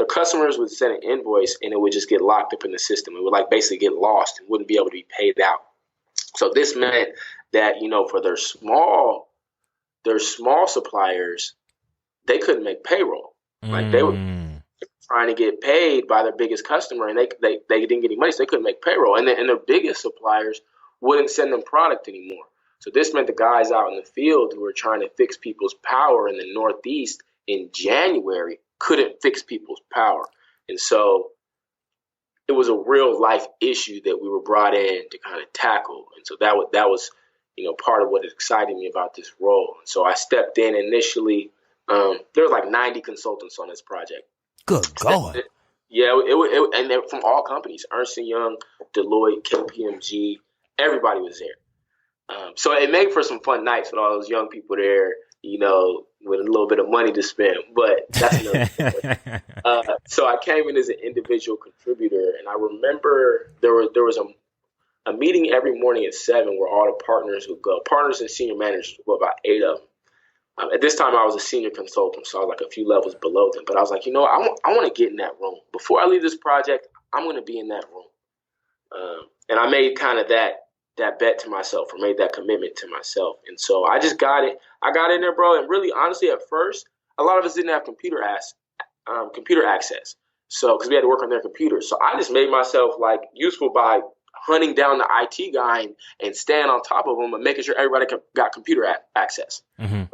customers would send an invoice and it would just get locked up in the system. It would like basically get lost and wouldn't be able to be paid out. So this meant that, for their small suppliers, they couldn't make payroll. Like they would trying to get paid by their biggest customer, and they didn't get any money, so they couldn't make payroll. And their biggest suppliers wouldn't send them product anymore. So this meant the guys out in the field who were trying to fix people's power in the Northeast in January couldn't fix people's power. And so it was a real life issue that we were brought in to kind of tackle. And so that was part of what excited me about this role. And so I stepped in initially. There was like 90 consultants on this project. Good God. Yeah, and they're from all companies, Ernst & Young, Deloitte, KPMG, everybody was there. So it made for some fun nights with all those young people there, with a little bit of money to spend. But that's another story. So I came in as an individual contributor, and I remember there was a meeting every morning at 7 where all the partners would go. Partners and senior managers, about 8 of them. At this time, I was a senior consultant, so I was like a few levels below them. But I was like, I want to get in that room. Before I leave this project, I'm going to be in that room. And I made kind of that bet to myself, or made that commitment to myself. And so I just got it. I got in there, bro. And really, honestly, at first, a lot of us didn't have computer access. So, because we had to work on their computers. So I just made myself like useful by hunting down the IT guy and staying on top of him and making sure everybody got computer access. Mm-hmm.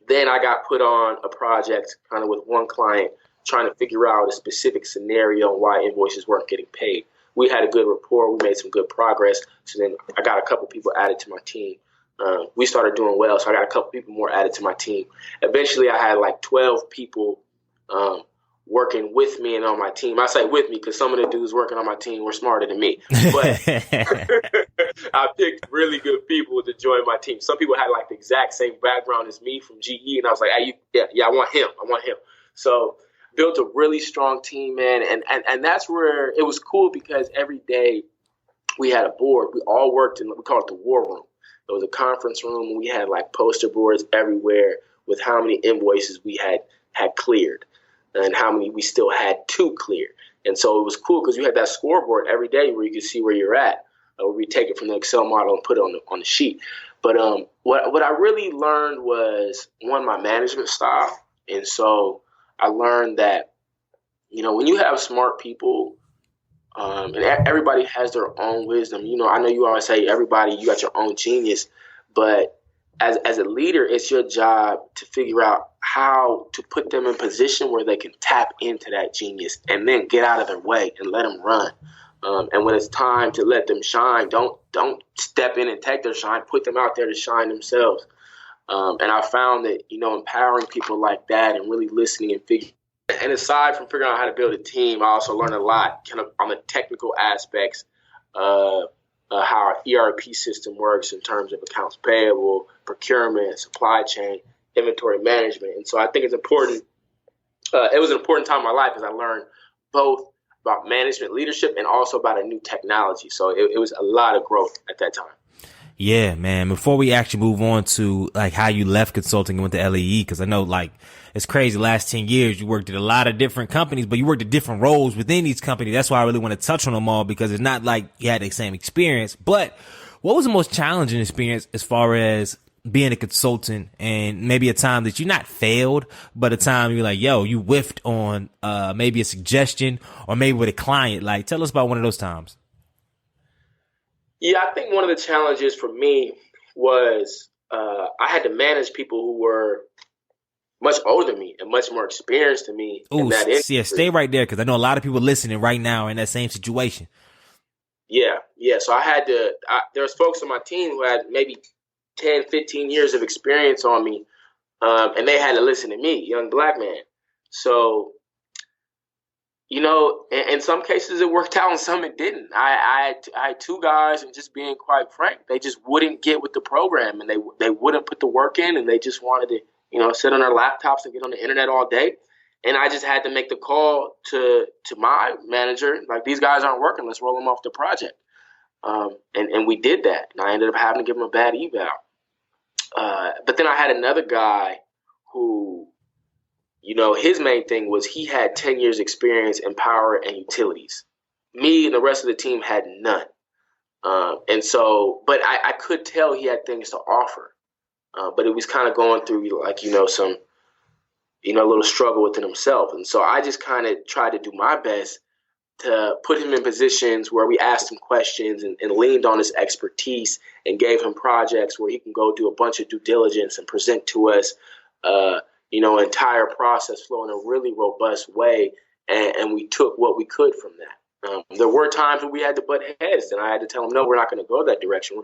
Then I got put on a project kind of with one client trying to figure out a specific scenario on why invoices weren't getting paid. We had a good rapport. We made some good progress. So then I got a couple people added to my team. We started doing well, so I got a couple people more added to my team. Eventually, I had like 12 people working with me and on my team. I say with me because some of the dudes working on my team were smarter than me. But I picked really good people to join my team. Some people had like the exact same background as me from GE, and I was like, hey, I want him. So built a really strong team, man. And that's where it was cool because every day we had a board. We all worked in, we call it the war room. It was a conference room, and we had like poster boards everywhere with how many invoices we had cleared and how many we still had to clear. And so it was cool because you had that scoreboard every day where you could see where you're at. Where we take it from the Excel model and put it on the sheet. But what I really learned was, one, my management style. And so I learned that, when you have smart people, and everybody has their own wisdom. I know you always say everybody, you got your own genius, but as a leader, it's your job to figure out how to put them in position where they can tap into that genius and then get out of their way and let them run. And when it's time to let them shine, don't step in and take their shine. Put them out there to shine themselves. And I found that, empowering people like that and really listening and figuring. And aside from figuring out how to build a team, I also learned a lot kind of on the technical aspects of how our ERP system works in terms of accounts payable, procurement, supply chain, inventory management. And so I think it's important. It was an important time in my life because I learned both about management leadership and also about a new technology. So it was a lot of growth at that time. Yeah, man. Before we actually move on to like how you left consulting and went to LEE, because I know like it's crazy. Last 10 years, you worked at a lot of different companies, but you worked at different roles within each company. That's why I really want to touch on them all, because it's not like you had the same experience. But what was the most challenging experience as far as being a consultant, and maybe a time that you not failed, but a time you're like, yo, you whiffed on maybe a suggestion or maybe with a client? Like, tell us about one of those times. Yeah, I think one of the challenges for me was I had to manage people who were much older than me and much more experienced than me. Ooh, yeah, stay right there, because I know a lot of people listening right now are in that same situation. Yeah. So I had to, there's folks on my team who had maybe 10, 15 years of experience on me, and they had to listen to me, young black man. So, in some cases it worked out and some it didn't. I had two guys, and just being quite frank, they just wouldn't get with the program, and they wouldn't put the work in, and they just wanted to, sit on their laptops and get on the internet all day. And I just had to make the call to my manager, like, these guys aren't working, let's roll them off the project. And we did that, and I ended up having to give them a bad eval. But then I had another guy who, his main thing was he had 10 years experience in power and utilities. Me and the rest of the team had none. And so, but I could tell he had things to offer. But it was kind of going through, like, a little struggle within himself. And so I just kind of tried to do my best to put him in positions where we asked him questions and leaned on his expertise and gave him projects where he can go do a bunch of due diligence and present to us, entire process flow in a really robust way. And we took what we could from that. There were times when we had to butt heads, and I had to tell him, no, we're not going to go that direction. We're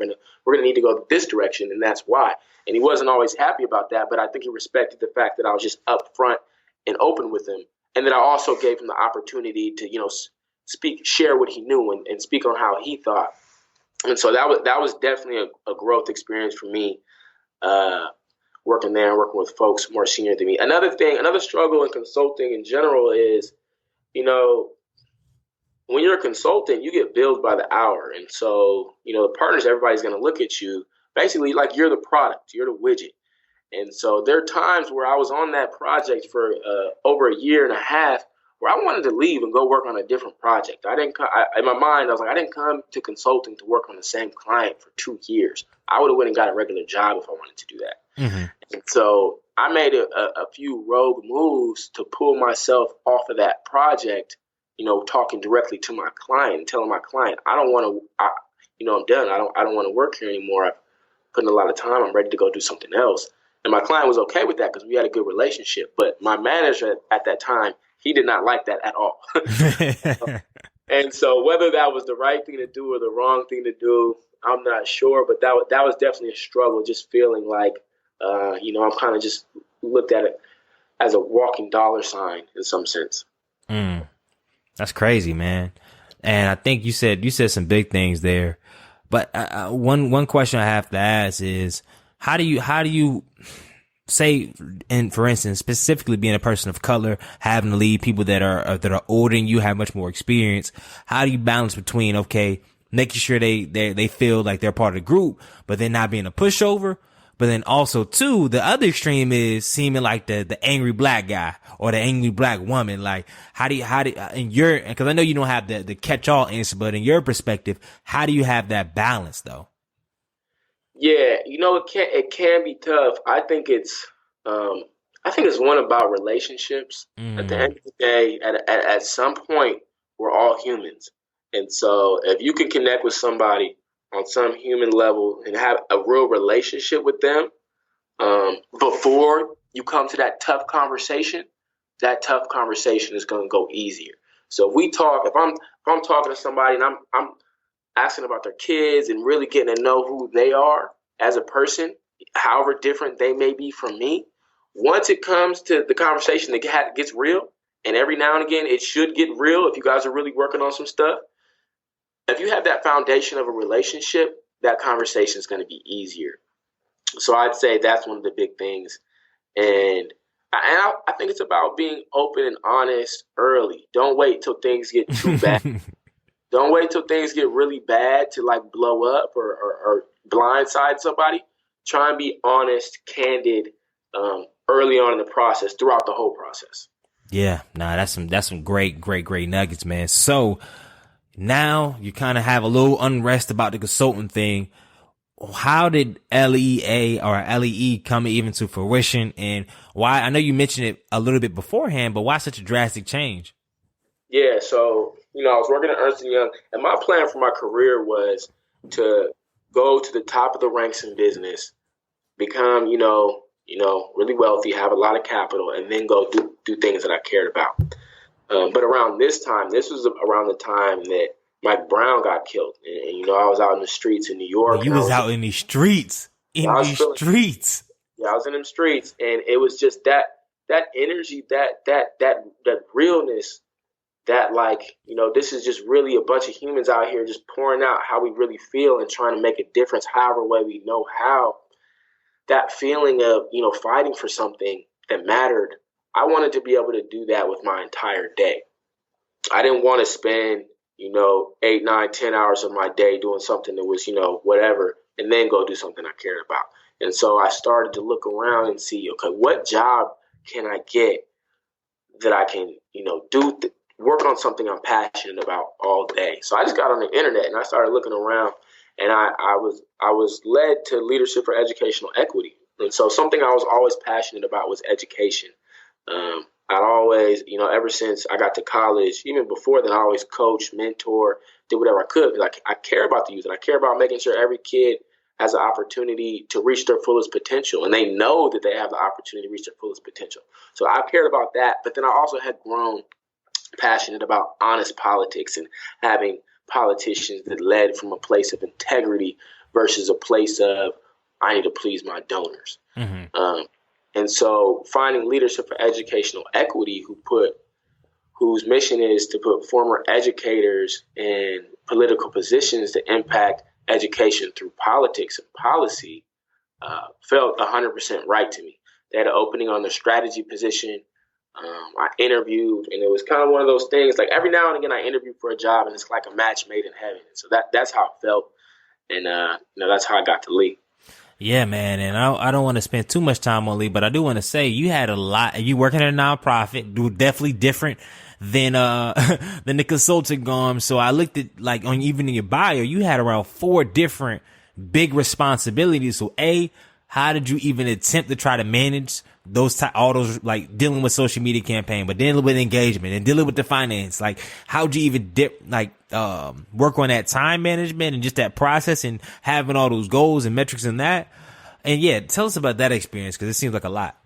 gonna need to go this direction, and that's why. And he wasn't always happy about that, but I think he respected the fact that I was just upfront and open with him, and that I also gave him the opportunity to, share what he knew and speak on how he thought. And so that was definitely a growth experience for me, working there and working with folks more senior than me. Another struggle in consulting in general is, when you're a consultant, you get billed by the hour. And so, the partners, everybody's going to look at you basically like you're the product, you're the widget. And so there are times where I was on that project for over a year and a half where I wanted to leave and go work on a different project. In my mind, I was like, I didn't come to consulting to work on the same client for 2 years. I would have went and got a regular job if I wanted to do that. Mm-hmm. And so I made a few rogue moves to pull myself off of that project, talking directly to my client, telling my client, I don't want to, I'm done. I don't want to work here anymore. I've put in a lot of time. I'm ready to go do something else. And my client was okay with that because we had a good relationship. But my manager at that time, he did not like that at all. And so whether that was the right thing to do or the wrong thing to do, I'm not sure. But that was definitely a struggle, just feeling like, I'm kind of just looked at it as a walking dollar sign in some sense. That's crazy, man. And I think you said some big things there. But one question I have to ask is, how do you say, and for instance, specifically being a person of color, having to lead people that are older than you, have much more experience, how do you balance between, okay, making sure they feel like they're part of the group, but then not being a pushover, but then also too, the other extreme is seeming like the angry black guy or the angry black woman. Like, how do because I know you don't have the catch-all answer, but in your perspective, how do you have that balance though? Yeah, it can be tough. I think it's one about relationships. At the end of the day, at some point, we're all humans. And so if you can connect with somebody on some human level and have a real relationship with them, before you come to that tough conversation is going to go easier. So if I'm talking to somebody and I'm asking about their kids and really getting to know who they are as a person, however different they may be from me, once it comes to the conversation that gets real, and every now and again it should get real if you guys are really working on some stuff, if you have that foundation of a relationship, that conversation is going to be easier. So I'd say that's one of the big things. And I think it's about being open and honest early. Don't wait till things get too bad. Don't wait till things get really bad to like blow up or blindside somebody. Try and be honest, candid, early on in the process, throughout the whole process. Yeah, that's some great nuggets, man. So now you kind of have a little unrest about the consultant thing. How did LEA or LEE come even to fruition, and why? I know you mentioned it a little bit beforehand, but why such a drastic change? Yeah, so I was working at Ernst & Young, and my plan for my career was to go to the top of the ranks in business, become really wealthy, have a lot of capital, and then go do things that I cared about. But around this was around the time that Mike Brown got killed. And I was out in the streets in New York. You was out in these streets. Yeah, I was in them streets. And it was just that energy, that realness, that this is just really a bunch of humans out here just pouring out how we really feel and trying to make a difference however way we know how. That feeling of, fighting for something that mattered. I wanted to be able to do that with my entire day. I didn't want to spend 8, 9, 10 hours of my day doing something that was, whatever, and then go do something I cared about. And so I started to look around and see, okay, what job can I get that I can, work on something I'm passionate about all day. So I just got on the internet and I started looking around, and I was led to Leadership for Educational Equity. And so something I was always passionate about was education. I'd always, ever since I got to college, even before then, I always coached, mentor, did whatever I could because I care about the youth and I care about making sure every kid has an opportunity to reach their fullest potential, and they know that they have the opportunity to reach their fullest potential. So I cared about that, but then I also had grown passionate about honest politics and having politicians that led from a place of integrity versus a place of I need to please my donors. Mm-hmm. And so finding leadership for educational equity whose mission is to put former educators in political positions to impact education through politics and policy felt 100% right to me. They had an opening on the strategy position. I interviewed, and it was kind of one of those things, like every now and again I interview for a job, and it's like a match made in heaven. So that's how it felt, and that's how I got to Lee. Yeah, man, and I don't want to spend too much time on Lee, but I do want to say you had a lot. You working at a nonprofit, definitely different than the consulting arm. So I looked at like on even in your bio, you had around 4 different big responsibilities. So how did you even attempt to try to manage all those like dealing with social media campaign, but dealing with engagement and dealing with the finance? Like, how'd you even work on that time management and just that process and having all those goals and metrics in that? And yeah, tell us about that experience because it seems like a lot.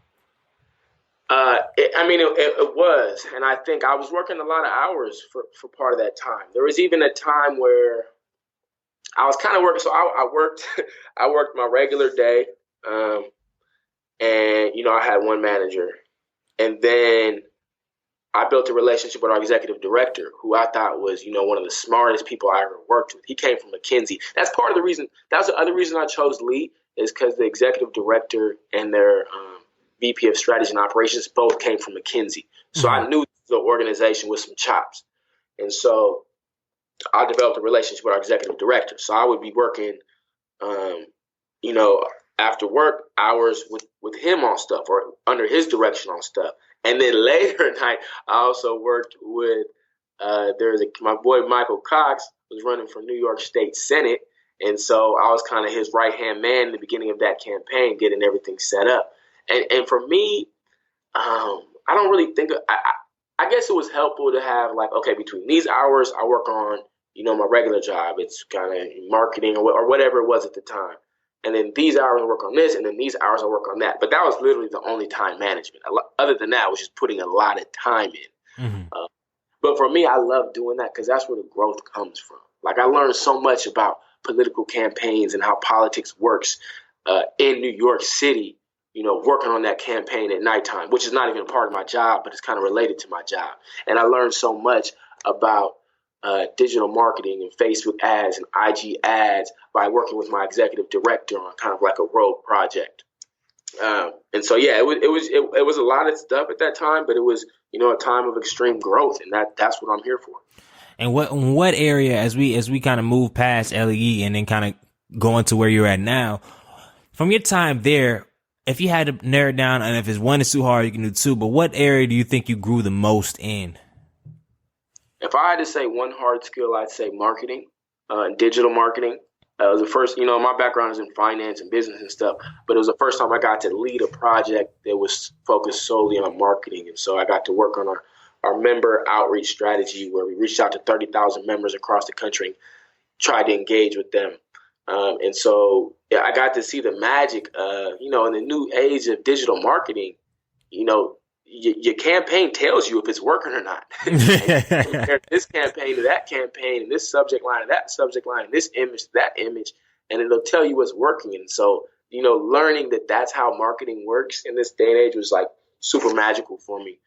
It was, and I think I was working a lot of hours for part of that time. There was even a time where I was kind of working. So I worked my regular day. And, I had one manager, and then I built a relationship with our executive director, who I thought was, one of the smartest people I ever worked with. He came from McKinsey. That's part of the reason. That's the other reason I chose Lee, is because the executive director and their VP of strategy and operations both came from McKinsey. So I knew the organization with some chops. And so I developed a relationship with our executive director. So I would be working, after work hours with him on stuff or under his direction on stuff. And then later at night, I also worked with, my boy Michael Cox was running for New York State Senate. And so I was kind of his right-hand man in the beginning of that campaign, getting everything set up. And for me, I don't really think, I guess it was helpful to have between these hours, I work on, my regular job. It's kind of marketing or whatever it was at the time. And then these hours I work on this, and then these hours I work on that. But that was literally the only time management. Other than that, I was just putting a lot of time in. Mm-hmm. But for me, I love doing that because that's where the growth comes from. Like, I learned so much about political campaigns and how politics works in New York City, working on that campaign at nighttime, which is not even a part of my job, but it's kind of related to my job. And I learned so much about digital marketing and Facebook ads and IG ads by working with my executive director on kind of like a road project. And so, yeah, it was a lot of stuff at that time, but it was, a time of extreme growth, and that's what I'm here for. And what area, as we kind of move past LEE and then kind of go into where you're at now, from your time there, if you had to narrow it down, and if it's one is too hard, you can do 2, but what area do you think you grew the most in? If I had to say one hard skill, I'd say marketing, digital marketing. It was the first, my background is in finance and business and stuff, but it was the first time I got to lead a project that was focused solely on marketing. And so I got to work on our member outreach strategy, where we reached out to 30,000 members across the country and tried to engage with them. And so I got to see the magic, in the new age of digital marketing, your campaign tells you if it's working or not. Compare this campaign to that campaign, and this subject line to that subject line, and this image to that image, and it'll tell you what's working. And so, learning that that's how marketing works in this day and age was like super magical for me.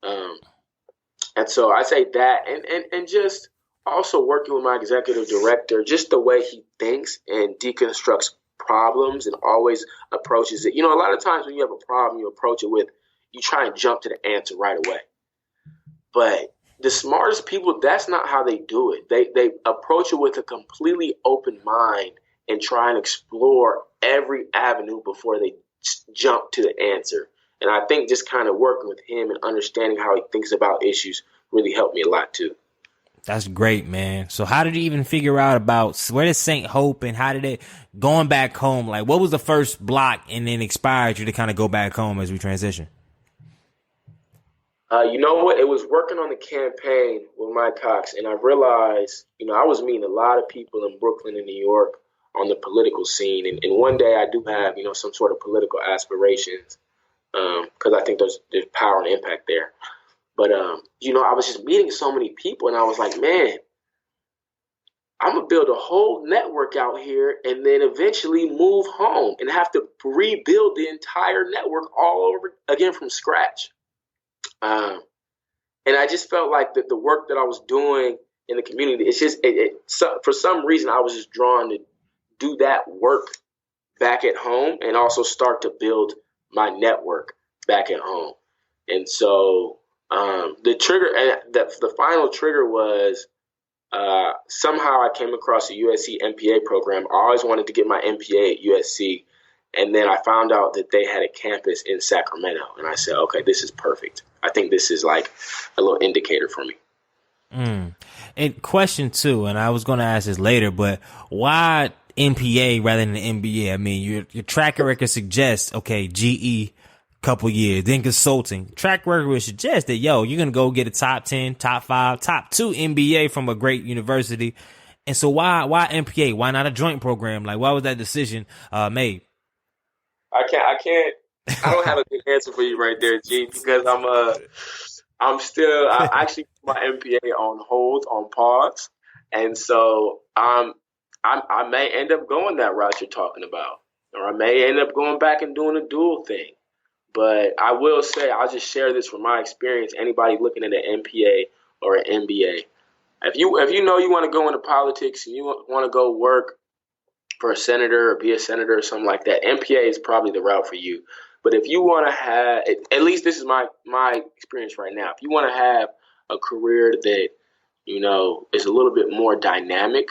And so I say that, and just also working with my executive director, just the way he thinks and deconstructs problems and always approaches it. A lot of times when you have a problem, you approach it with, you try and jump to the answer right away. But the smartest people, that's not how they do it. They approach it with a completely open mind and try and explore every avenue before they jump to the answer. And I think just kind of working with him and understanding how he thinks about issues really helped me a lot too. That's great, man. So how did you even figure out about where does St. Hope, and how did it going back home? Like, what was the first block and then inspired you to kind of go back home as we transition? You know what? It was working on the campaign with Mike Cox, and I realized, I was meeting a lot of people in Brooklyn and New York on the political scene. And one day I do have, some sort of political aspirations because I think there's power and impact there. But, I was just meeting so many people, and I was like, man, I'm going to build a whole network out here and then eventually move home and have to rebuild the entire network all over again from scratch. And I just felt like the work that I was doing in the community, it's just, for some reason, I was just drawn to do that work back at home and also start to build my network back at home. And so the trigger, the final trigger was somehow I came across a USC Npa program. I always wanted to get my Npa at USC. And then I found out that they had a campus in Sacramento. And I said, okay, this is perfect. I think this is like a little indicator for me. And question two, and I was going to ask this later, but why Npa rather than MBA? I mean, your track record suggests, okay, GE, couple years, then consulting. Track record would suggest that, you're going to go get a top 10, top 5, top 2 MBA from a great university. And so why Npa? Why not a joint program? Like, why was that decision made? I don't have a good answer for you right there, G, because I actually put my MPA on hold, on pause. And so I may end up going that route you're talking about, or I may end up going back and doing a dual thing. But I will say, I'll just share this from my experience. Anybody looking at an MPA or an MBA, if you know you want to go into politics and you want to go work for a senator or be a senator or something like that, MPA is probably the route for you. But if you want to have, at least this is my experience right now, if you want to have a career that, is a little bit more dynamic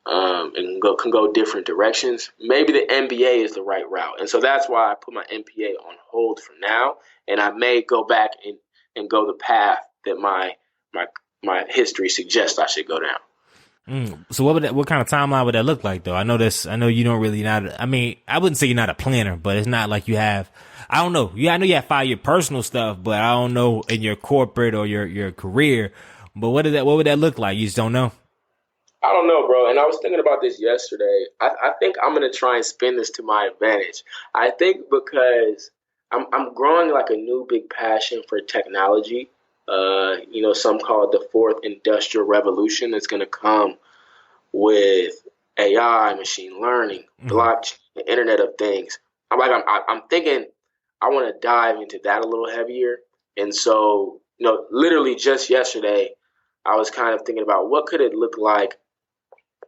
and can go different directions, maybe the MBA is the right route. And so that's why I put my MPA on hold for now. And I may go back and go the path that my history suggests I should go down. So what kind of timeline would that look like though? I know you don't really I wouldn't say you're not a planner, but it's not like you have, I don't know. Yeah, I know you have 5-year personal stuff, but I don't know in your corporate or your career, but what would that look like? You just don't know? I don't know, bro. And I was thinking about this yesterday. I think I'm going to try and spin this to my advantage. I think because I'm growing like a new big passion for technology. Some call it the fourth industrial revolution that's going to come with AI, machine learning, blockchain, the Internet of Things. I'm thinking I want to dive into that a little heavier. And so, literally just yesterday, I was kind of thinking about what could it look like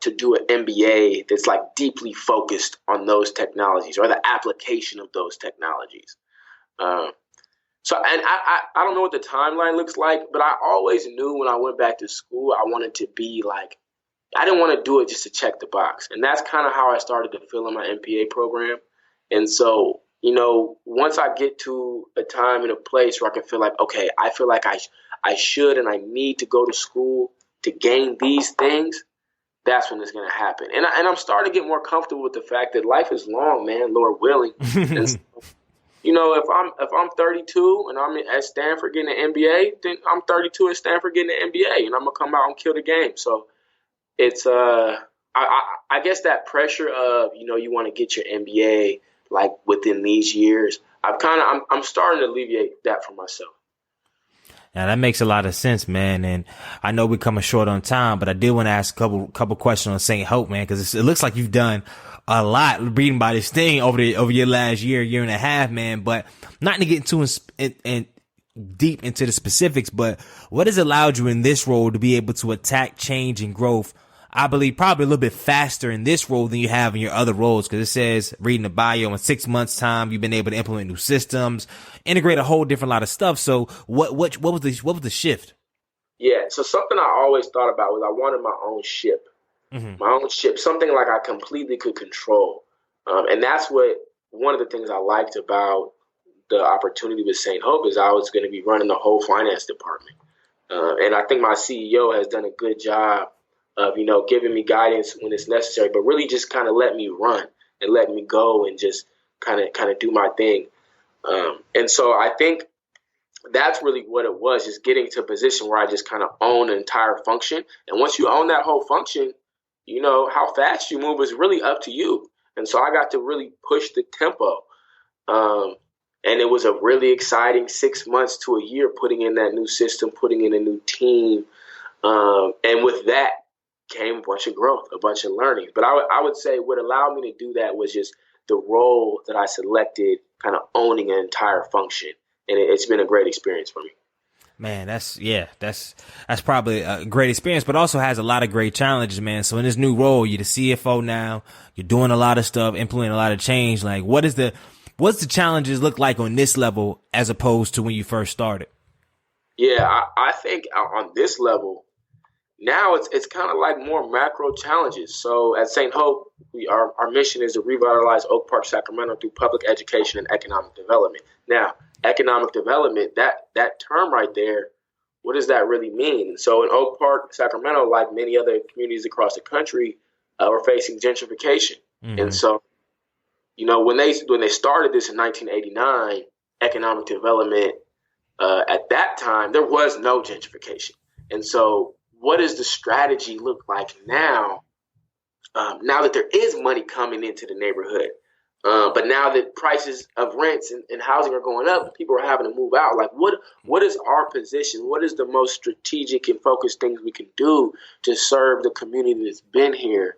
to do an MBA that's like deeply focused on those technologies or the application of those technologies. So I don't know what the timeline looks like, but I always knew when I went back to school, I wanted to be like, I didn't want to do it just to check the box. And that's kind of how I started to fill in my MPA program. And so, once I get to a time and a place where I can feel like, okay, I feel like I should and I need to go to school to gain these things, that's when it's going to happen. And I'm starting to get more comfortable with the fact that life is long, man, Lord willing. And so, if I'm 32 and I'm at Stanford getting an MBA, then I'm 32 at Stanford getting an MBA, and I'm gonna come out and kill the game. So it's I guess that pressure of you want to get your MBA like within these years. I'm starting to alleviate that for myself. Now that makes a lot of sense, man. And I know we're coming short on time, but I did want to ask a couple questions on St. Hope, man, because it looks like you've done a lot reading about this thing over your last year and a half, man. But not to get too deep into the specifics, but what has allowed you in this role to be able to attack change and growth? I believe probably a little bit faster in this role than you have in your other roles, because it says, reading the bio, in 6 months' time, you've been able to implement new systems, integrate a whole different lot of stuff. So what was the shift? Yeah, so something I always thought about was I wanted my own ship. My own ship, something like I completely could control. And that's one of the things I liked about the opportunity with St. Hope is I was going to be running the whole finance department. And I think my CEO has done a good job of, giving me guidance when it's necessary, but really just kind of let me run and let me go and just kind of do my thing. And so I think that's really what it was, just getting to a position where I just kind of own an entire function. And once you own that whole function, how fast you move is really up to you. And so I got to really push the tempo. And it was a really exciting 6 months to a year putting in that new system, putting in a new team. And with that came a bunch of growth, a bunch of learning. But I would say what allowed me to do that was just the role that I selected, kind of owning an entire function. And it's been a great experience for me. Man, that's probably a great experience, but also has a lot of great challenges, man. So in this new role, you're the CFO now, you're doing a lot of stuff, implementing a lot of change. Like, what's the challenges look like on this level as opposed to when you first started? Yeah, I think on this level, now it's kind of like more macro challenges. So at St. Hope, our mission is to revitalize Oak Park, Sacramento through public education and economic development. Now, economic development, that term right there, what does that really mean? So in Oak Park, Sacramento, like many other communities across the country, we're facing gentrification. Mm-hmm. And so, when they started this in 1989, economic development, at that time, there was no gentrification. And so what does the strategy look like now, now that there is money coming into the neighborhood? But now that prices of rents and housing are going up, people are having to move out. Like, what is our position? What is the most strategic and focused things we can do to serve the community that's been here,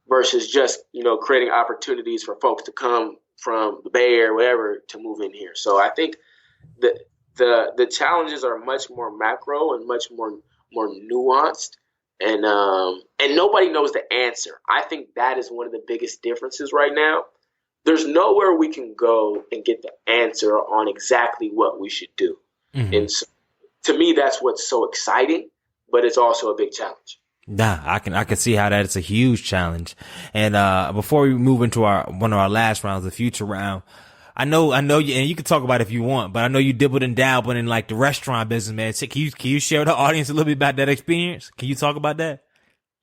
versus just, creating opportunities for folks to come from the Bay Area or wherever to move in here? So I think that the challenges are much more macro and much more nuanced. And nobody knows the answer. I think that is one of the biggest differences right now. There's nowhere we can go and get the answer on exactly what we should do. Mm-hmm. And so, to me, that's what's so exciting, but it's also a big challenge. Nah, I can see how that is a huge challenge. And before we move into one of our last rounds, the future round, I know you, and you can talk about it if you want, but I know you dibbled and dabbled in like the restaurant business, man. So can you share with the audience a little bit about that experience? Can you talk about that?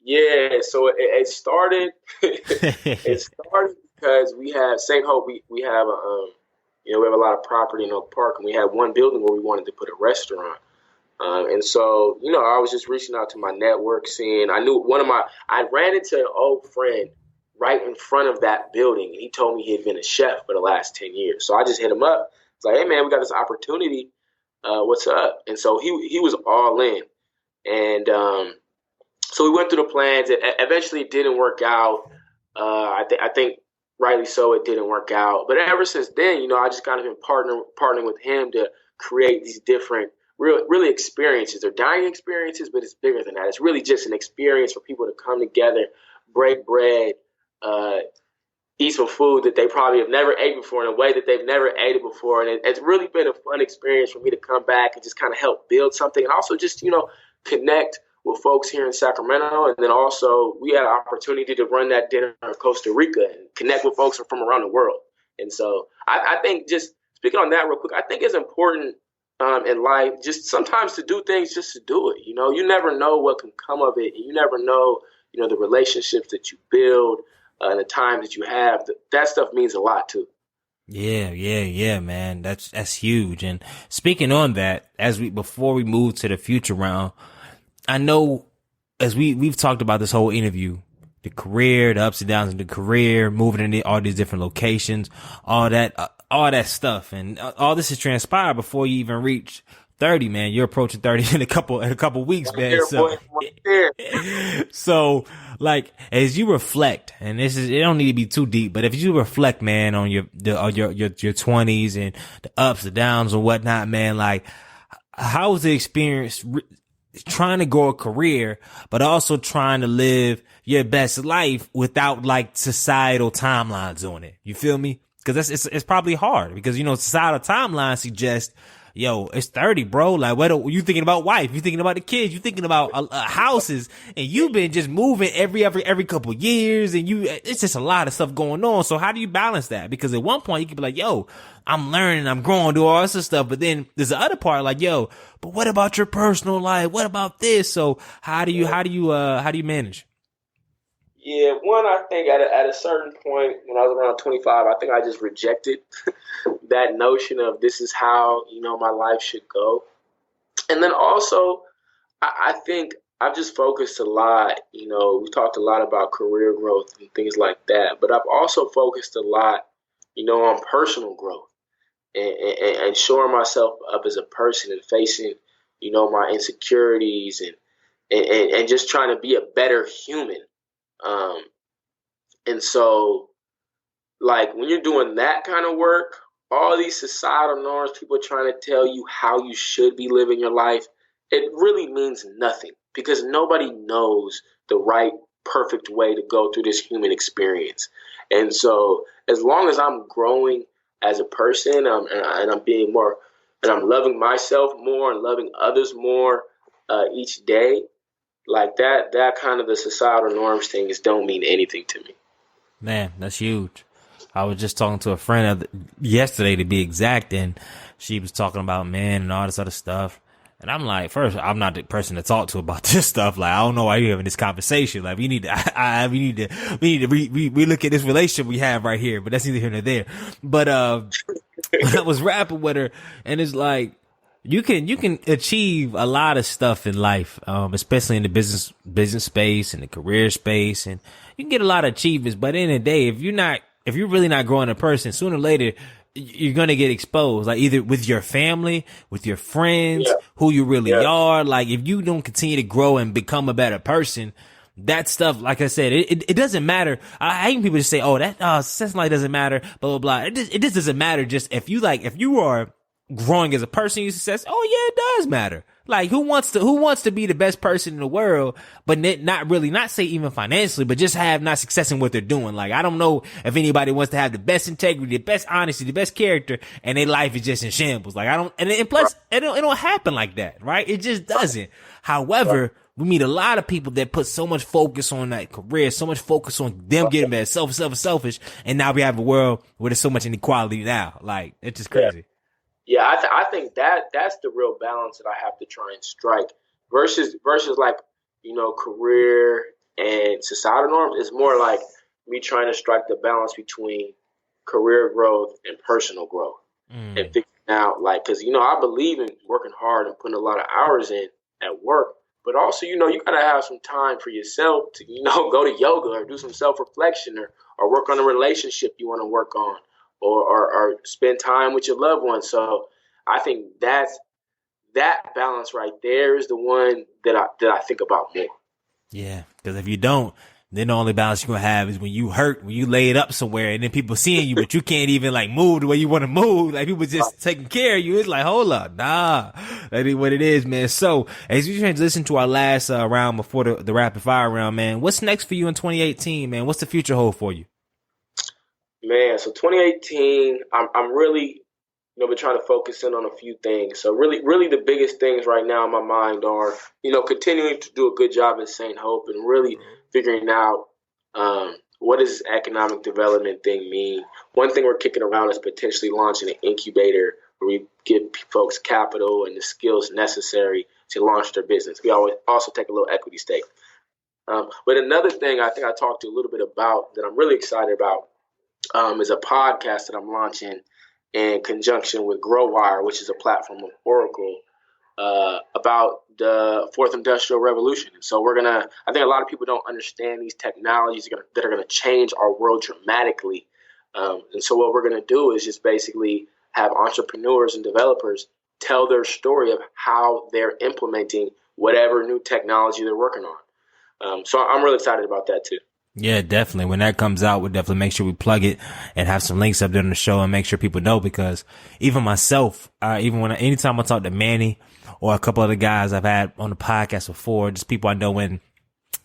Yeah. So it started, because we have St. Hope. We have we have a lot of property in Oak Park, and we had one building where we wanted to put a restaurant. And so, I was just reaching out to my network, seeing, I ran into an old friend right in front of that building. And he told me he had been a chef for the last 10 years. So I just hit him up. It's like, hey man, we got this opportunity. What's up? And so he was all in. And so we went through the plans. Eventually it didn't work out. I think rightly so, it didn't work out. But ever since then, I just kind of been partnering with him to create these different really experiences. They're dining experiences, but it's bigger than that. It's really just an experience for people to come together, break bread, eat some food that they probably have never ate before in a way that they've never ate it before. And it's really been a fun experience for me to come back and just kind of help build something, and also just, connect with folks here in Sacramento. And then also we had an opportunity to run that dinner in Costa Rica and connect with folks from around the world. And so I think, just speaking on that real quick, I think it's important in life just sometimes to do things just to do it. You never know what can come of it. And you never know, the relationships that you build, and the time that you have. That stuff means a lot too. Yeah, man. That's huge. And speaking on that, before we move to the future round, I know as we've talked about this whole interview, the career, the ups and downs of the career, moving into all these different locations, all that stuff. And all this has transpired before you even reach 30, man. You're approaching 30 in a couple weeks, man. So like, as you reflect, and it don't need to be too deep, but if you reflect, man, on your 20s and the ups, the downs and whatnot, man, like, how was the experience trying to grow a career, but also trying to live your best life without like societal timelines on it? You feel me? Cause it's probably hard because, societal timelines suggest, it's 30, bro. Like, what are you thinking about? Wife? You thinking about the kids? You thinking about houses? And you've been just moving every couple of years, and it's just a lot of stuff going on. So how do you balance that? Because at one point you could be like, I'm learning, I'm growing, do all this stuff. But then there's the other part, like, but what about your personal life? What about this? So how do you manage? Yeah, one, I think at a certain point when I was around 25, I think I just rejected that notion of this is how, my life should go. And then also, I think I've just focused a lot, we talked a lot about career growth and things like that, but I've also focused a lot, on personal growth and shoring myself up as a person and facing, my insecurities and just trying to be a better human. Um, and so, like, when you're doing that kind of work, all these societal norms, people trying to tell you how you should be living your life, it really means nothing because nobody knows the right, perfect way to go through this human experience. And so, as long as I'm growing as a person and I'm being more, and I'm loving myself more and loving others more each day, like that kind of the societal norms things don't mean anything to me. Man, that's huge. I was just talking to a friend yesterday, to be exact, and she was talking about men and all this other stuff. And I'm like, first, I'm not the person to talk to about this stuff. Like, I don't know why you're having this conversation. Like, we need to relook at this relationship we have right here. But that's neither here nor there. But I was rapping with her, and it's like, you can achieve a lot of stuff in life, especially in the business space and the career space, and you can get a lot of achievements. But at the end of the day, if you're really not growing a person, sooner or later you're gonna get exposed. Like either with your family, with your friends, who you really are. Like if you don't continue to grow and become a better person, that stuff, like I said, it doesn't matter. I hate people just say, "Oh, that success life doesn't matter." Blah blah blah. It just doesn't matter. Just if you are growing as a person, you success. Oh yeah, it does matter. Like who wants to be the best person in the world, but not say even financially, but just have not success in what they're doing. Like I don't know if anybody wants to have the best integrity, the best honesty, the best character, and their life is just in shambles. Like I don't, and plus it don't happen like that, right? It just doesn't. However, we meet a lot of people that put so much focus on that career, so much focus on them getting better, selfish, and now we have a world where there's so much inequality now. Like it's just crazy. Yeah, I think that's the real balance that I have to try and strike versus like, career and societal norms. It's more like me trying to strike the balance between career growth and personal growth and figuring out like, because, I believe in working hard and putting a lot of hours in at work, but also, you got to have some time for yourself to, go to yoga or do some self-reflection or work on a relationship you want to work on. Or spend time with your loved ones. So I think that balance right there is the one that I think about more. Yeah, because if you don't, then the only balance you're gonna have is when you hurt, when you lay it up somewhere, and then people seeing you, but you can't even like move the way you want to move. Like people just taking care of you. It's like, hold up, nah, that is what it is, man. So as we transition to our last round before the rapid fire round, man, what's next for you in 2018, man? What's the future hold for you? Man, so 2018, I'm really, been trying to focus in on a few things. So really the biggest things right now in my mind are, continuing to do a good job at St. Hope and really figuring out what does economic development thing mean. One thing we're kicking around is potentially launching an incubator where we give folks capital and the skills necessary to launch their business. We always also take a little equity stake. But another thing I think I talked to a little bit about that I'm really excited about is a podcast that I'm launching in conjunction with GrowWire, which is a platform of Oracle, about the fourth industrial revolution. And so I think a lot of people don't understand these technologies that are going to change our world dramatically. And so what we're going to do is just basically have entrepreneurs and developers tell their story of how they're implementing whatever new technology they're working on. So I'm really excited about that too. Yeah, definitely. When that comes out, we'll definitely make sure we plug it and have some links up there on the show and make sure people know, because even myself, anytime I talk to Manny or a couple other guys I've had on the podcast before, just people I know in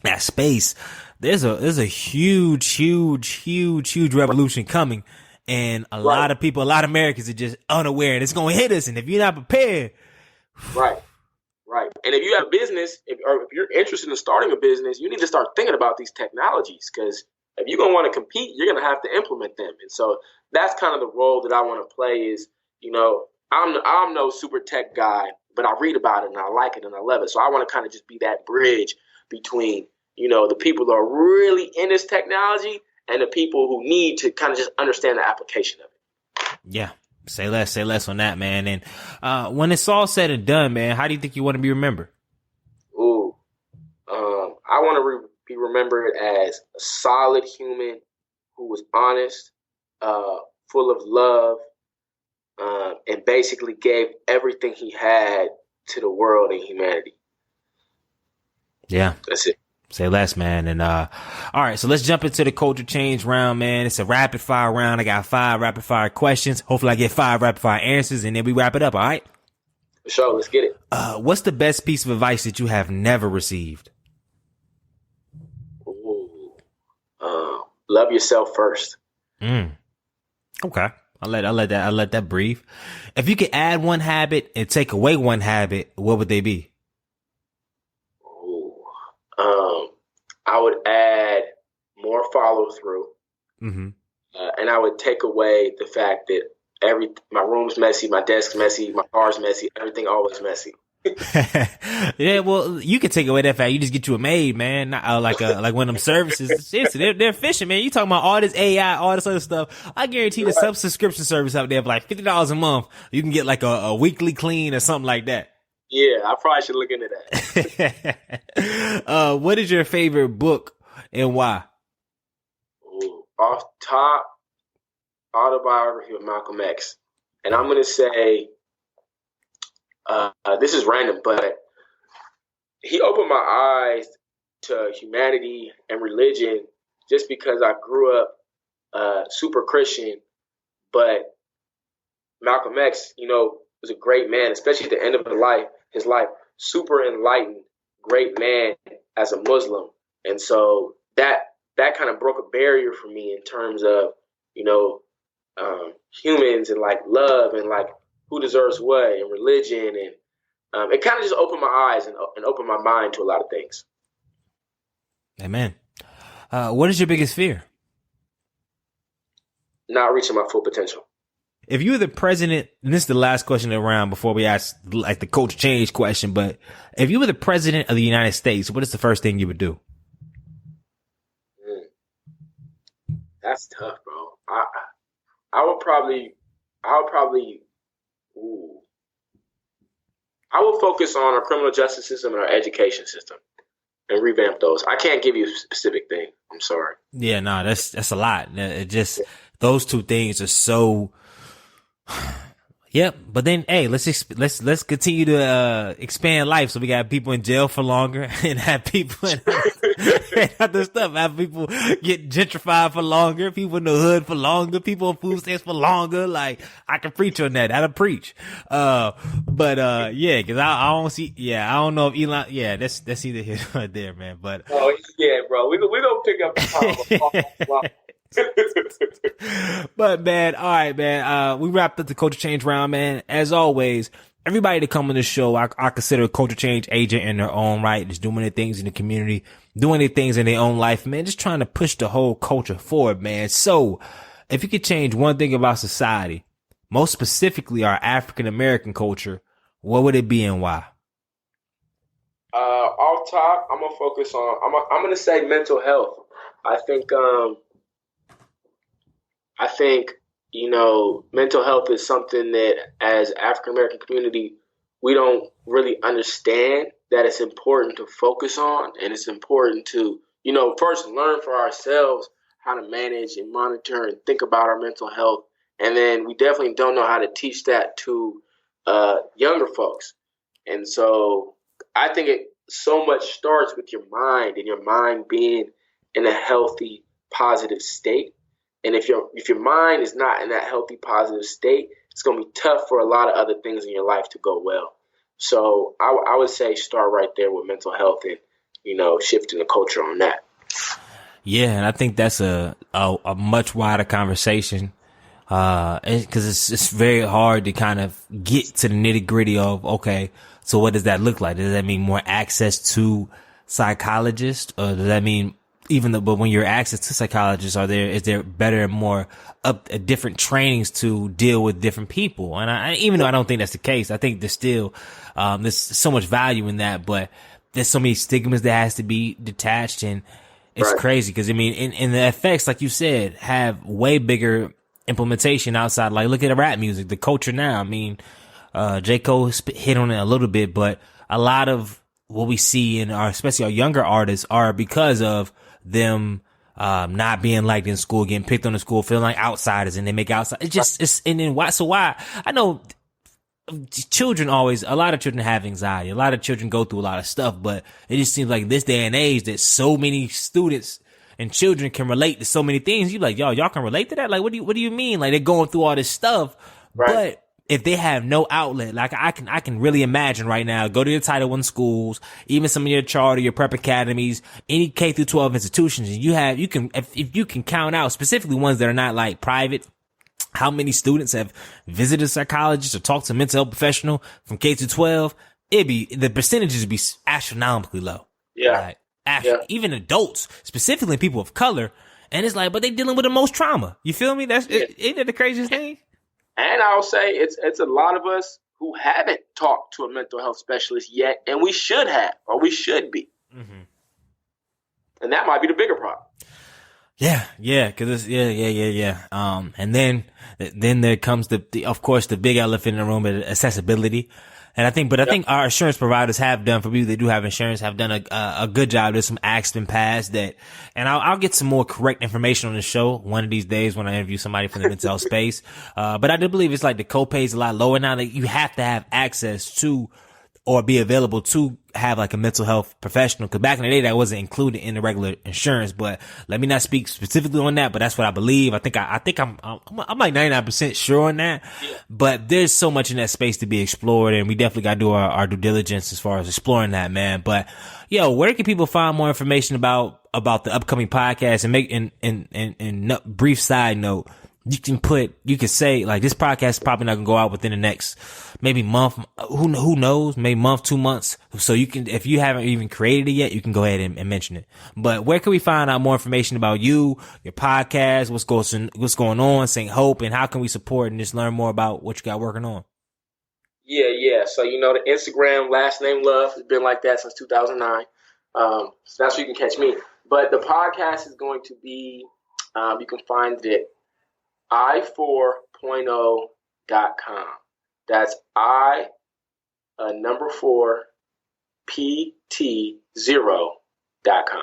that space, there's a huge revolution coming. And a lot of people, a lot of Americans are just unaware and it's going to hit us. And if you're not prepared. Right. And if you have business, if you're interested in starting a business, you need to start thinking about these technologies, because if you're going to want to compete, you're going to have to implement them. And so that's kind of the role that I want to play is, I'm no super tech guy, but I read about it and I like it and I love it. So I want to kind of just be that bridge between, the people who are really in this technology and the people who need to kind of just understand the application of it. Yeah. Say less on that, man. And when it's all said and done, man, how do you think you want to be remembered? Ooh, I want to be remembered as a solid human who was honest, full of love, and basically gave everything he had to the world and humanity. Yeah. That's it. Say less, man. And all right, so let's jump into the culture change round, man. It's a rapid fire round. I got 5 rapid fire questions. Hopefully I get 5 rapid fire answers, and then we wrap it up, all right? For sure, let's get it. What's the best piece of advice that you have never received? Ooh. Love yourself first. Okay. I'll let that breathe. If you could add one habit and take away one habit, what would they be? I would add more follow through, and I would take away the fact that my room's messy, my desk's messy, my car's messy, everything always messy. Yeah, well, you can take away that fact. You just get you a maid, man. Not, like one of them services. Seriously, they're efficient, man. You talking about all this AI, all this other stuff. I guarantee there's some subscription service out there for like $50 a month. You can get like a weekly clean or something like that. Yeah, I probably should look into that. What is your favorite book and why? Ooh, off top, autobiography of Malcolm X. And I'm going to say, this is random, but he opened my eyes to humanity and religion just because I grew up super Christian. But Malcolm X, was a great man, especially at the end of his life, super enlightened, great man as a Muslim. And so that kind of broke a barrier for me in terms of, humans and like love and like who deserves what and religion. And it kind of just opened my eyes and opened my mind to a lot of things. Amen. What is your biggest fear? Not reaching my full potential. If you were the president, and this is the last question around before we ask like the culture change question, but if you were the president of the United States, what is the first thing you would do? That's tough, bro. I would probably focus on our criminal justice system and our education system and revamp those. I can't give you a specific thing. I'm sorry. Yeah, no, that's a lot. It just, those two things are so, yep. But then, hey, let's continue to expand life. So we got people in jail for longer and have people in other stuff. Have people get gentrified for longer. People in the hood for longer. People on food stamps for longer. Like I can preach on that. That'll preach. Yeah, because I don't see. Yeah, I don't know if Elon. Yeah, that's either here or there, man. But yeah, bro, we gonna pick up the time. But man, all right, man. We wrapped up the culture change round, man. As always, everybody that come on the show, I consider a culture change agent in their own right. Just doing their things in the community, doing their things in their own life, man. Just trying to push the whole culture forward, man. So, if you could change one thing about society, most specifically our African American culture, what would it be and why? Off top, I'm gonna focus on. I'm gonna say mental health. I think, mental health is something that as African American community, we don't really understand that it's important to focus on. And it's important to, first learn for ourselves how to manage and monitor and think about our mental health. And then we definitely don't know how to teach that to younger folks. And so I think it so much starts with your mind and your mind being in a healthy, positive state. And if your mind is not in that healthy, positive state, it's going to be tough for a lot of other things in your life to go well. So I would say start right there with mental health and, shifting the culture on that. Yeah, and I think that's a much wider conversation because it's very hard to kind of get to the nitty gritty of, okay, so what does that look like? Does that mean more access to psychologists, or does that mean but when you're access to psychologists, is there better and more different trainings to deal with different people? And even though I don't think that's the case, I think there's still, there's so much value in that. But there's so many stigmas that has to be detached, and it's crazy because, I mean, and the effects, like you said, have way bigger implementation outside. Like, look at the rap music, the culture now. I mean, J. Cole hit on it a little bit, but a lot of what we see in especially our younger artists are because of them not being liked in school, getting picked on in school, feeling like outsiders, and they make outside. And then why? So why? I know children a lot of children have anxiety. A lot of children go through a lot of stuff, but it just seems like this day and age that so many students and children can relate to so many things. You like, y'all can relate to that? Like, what do you mean? Like, they're going through all this stuff, but if they have no outlet, like I can really imagine right now, go to your Title I schools, even some of your charter, your prep academies, any K through 12 institutions, and if you can count out specifically ones that are not like private, how many students have visited a psychologist or talked to a mental health professional from K through 12, the percentages would be astronomically low. Yeah. Like, even adults, specifically people of color, and it's like, but they dealing with the most trauma. You feel me? Isn't that the craziest thing? And I'll say it's a lot of us who haven't talked to a mental health specialist yet, and we should have, or we should be. Mm-hmm. And that might be the bigger problem. Yeah, cause and then there comes of course, the big elephant in the room, accessibility. And I think our insurance providers have done, for people that do have insurance, have done a good job. There's some acts been passed and I'll get some more correct information on the show one of these days when I interview somebody from the mental health space. But I do believe it's like the copay is a lot lower now. That you have to have access to or be available to have like a mental health professional. Cause back in the day that wasn't included in the regular insurance, but let me not speak specifically on that, but that's what I believe. I think I'm like 99% sure on that, but there's so much in that space to be explored, and we definitely got to do our due diligence as far as exploring that, man. But where can people find more information about the upcoming podcast? And make in brief side note, you can say like this podcast is probably not gonna go out within the next maybe month. Who knows? Maybe month, 2 months. So you can, if you haven't even created it yet, you can go ahead and mention it. But where can we find out more information about you, your podcast, what's going on, St. Hope, and how can we support and just learn more about what you got working on? Yeah. So the Instagram, last name Love, has been like that since 2009. So that's where you can catch me. But the podcast is going to be, you can find it i4.0.com. That's number 4 pt0.com.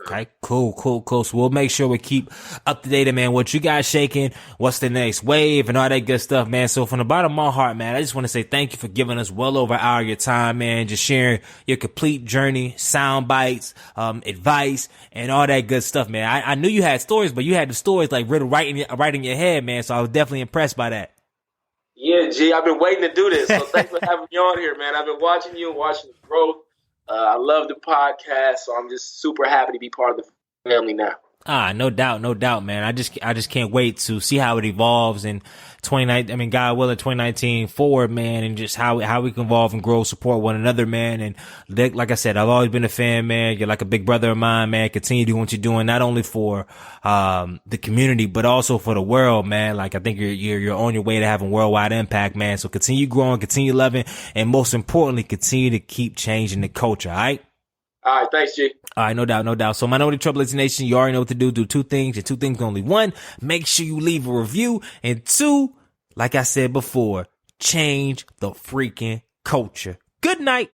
Okay, cool. So we'll make sure we keep up to date, man. What you guys shaking? What's the next wave and all that good stuff, man. So from the bottom of my heart, man, I just want to say thank you for giving us well over an hour of your time, man. Just sharing your complete journey, sound bites, advice, and all that good stuff, man. I knew you had stories, but you had the stories like written right in your head, man. So I was definitely impressed by that. Yeah, G, I've been waiting to do this. So thanks for having me on here, man. I've been watching you and watching the growth. I love the podcast, so I'm just super happy to be part of the family now. No doubt, man. I just can't wait to see how it evolves in 2019. I mean, God willing, 2019 forward, man, and just how we can evolve and grow, support one another, man. And like I said, I've always been a fan, man. You're like a big brother of mine, man. Continue doing what you're doing, not only for the community, but also for the world, man. Like, I think you're on your way to having worldwide impact, man. So continue growing, continue loving, and most importantly, continue to keep changing the culture. All right. All right, thanks, G. All right, no doubt. So Minority Troublemaker Nation, you already know what to do. Do two things, and two things only. One, make sure you leave a review. And two, like I said before, change the freaking culture. Good night.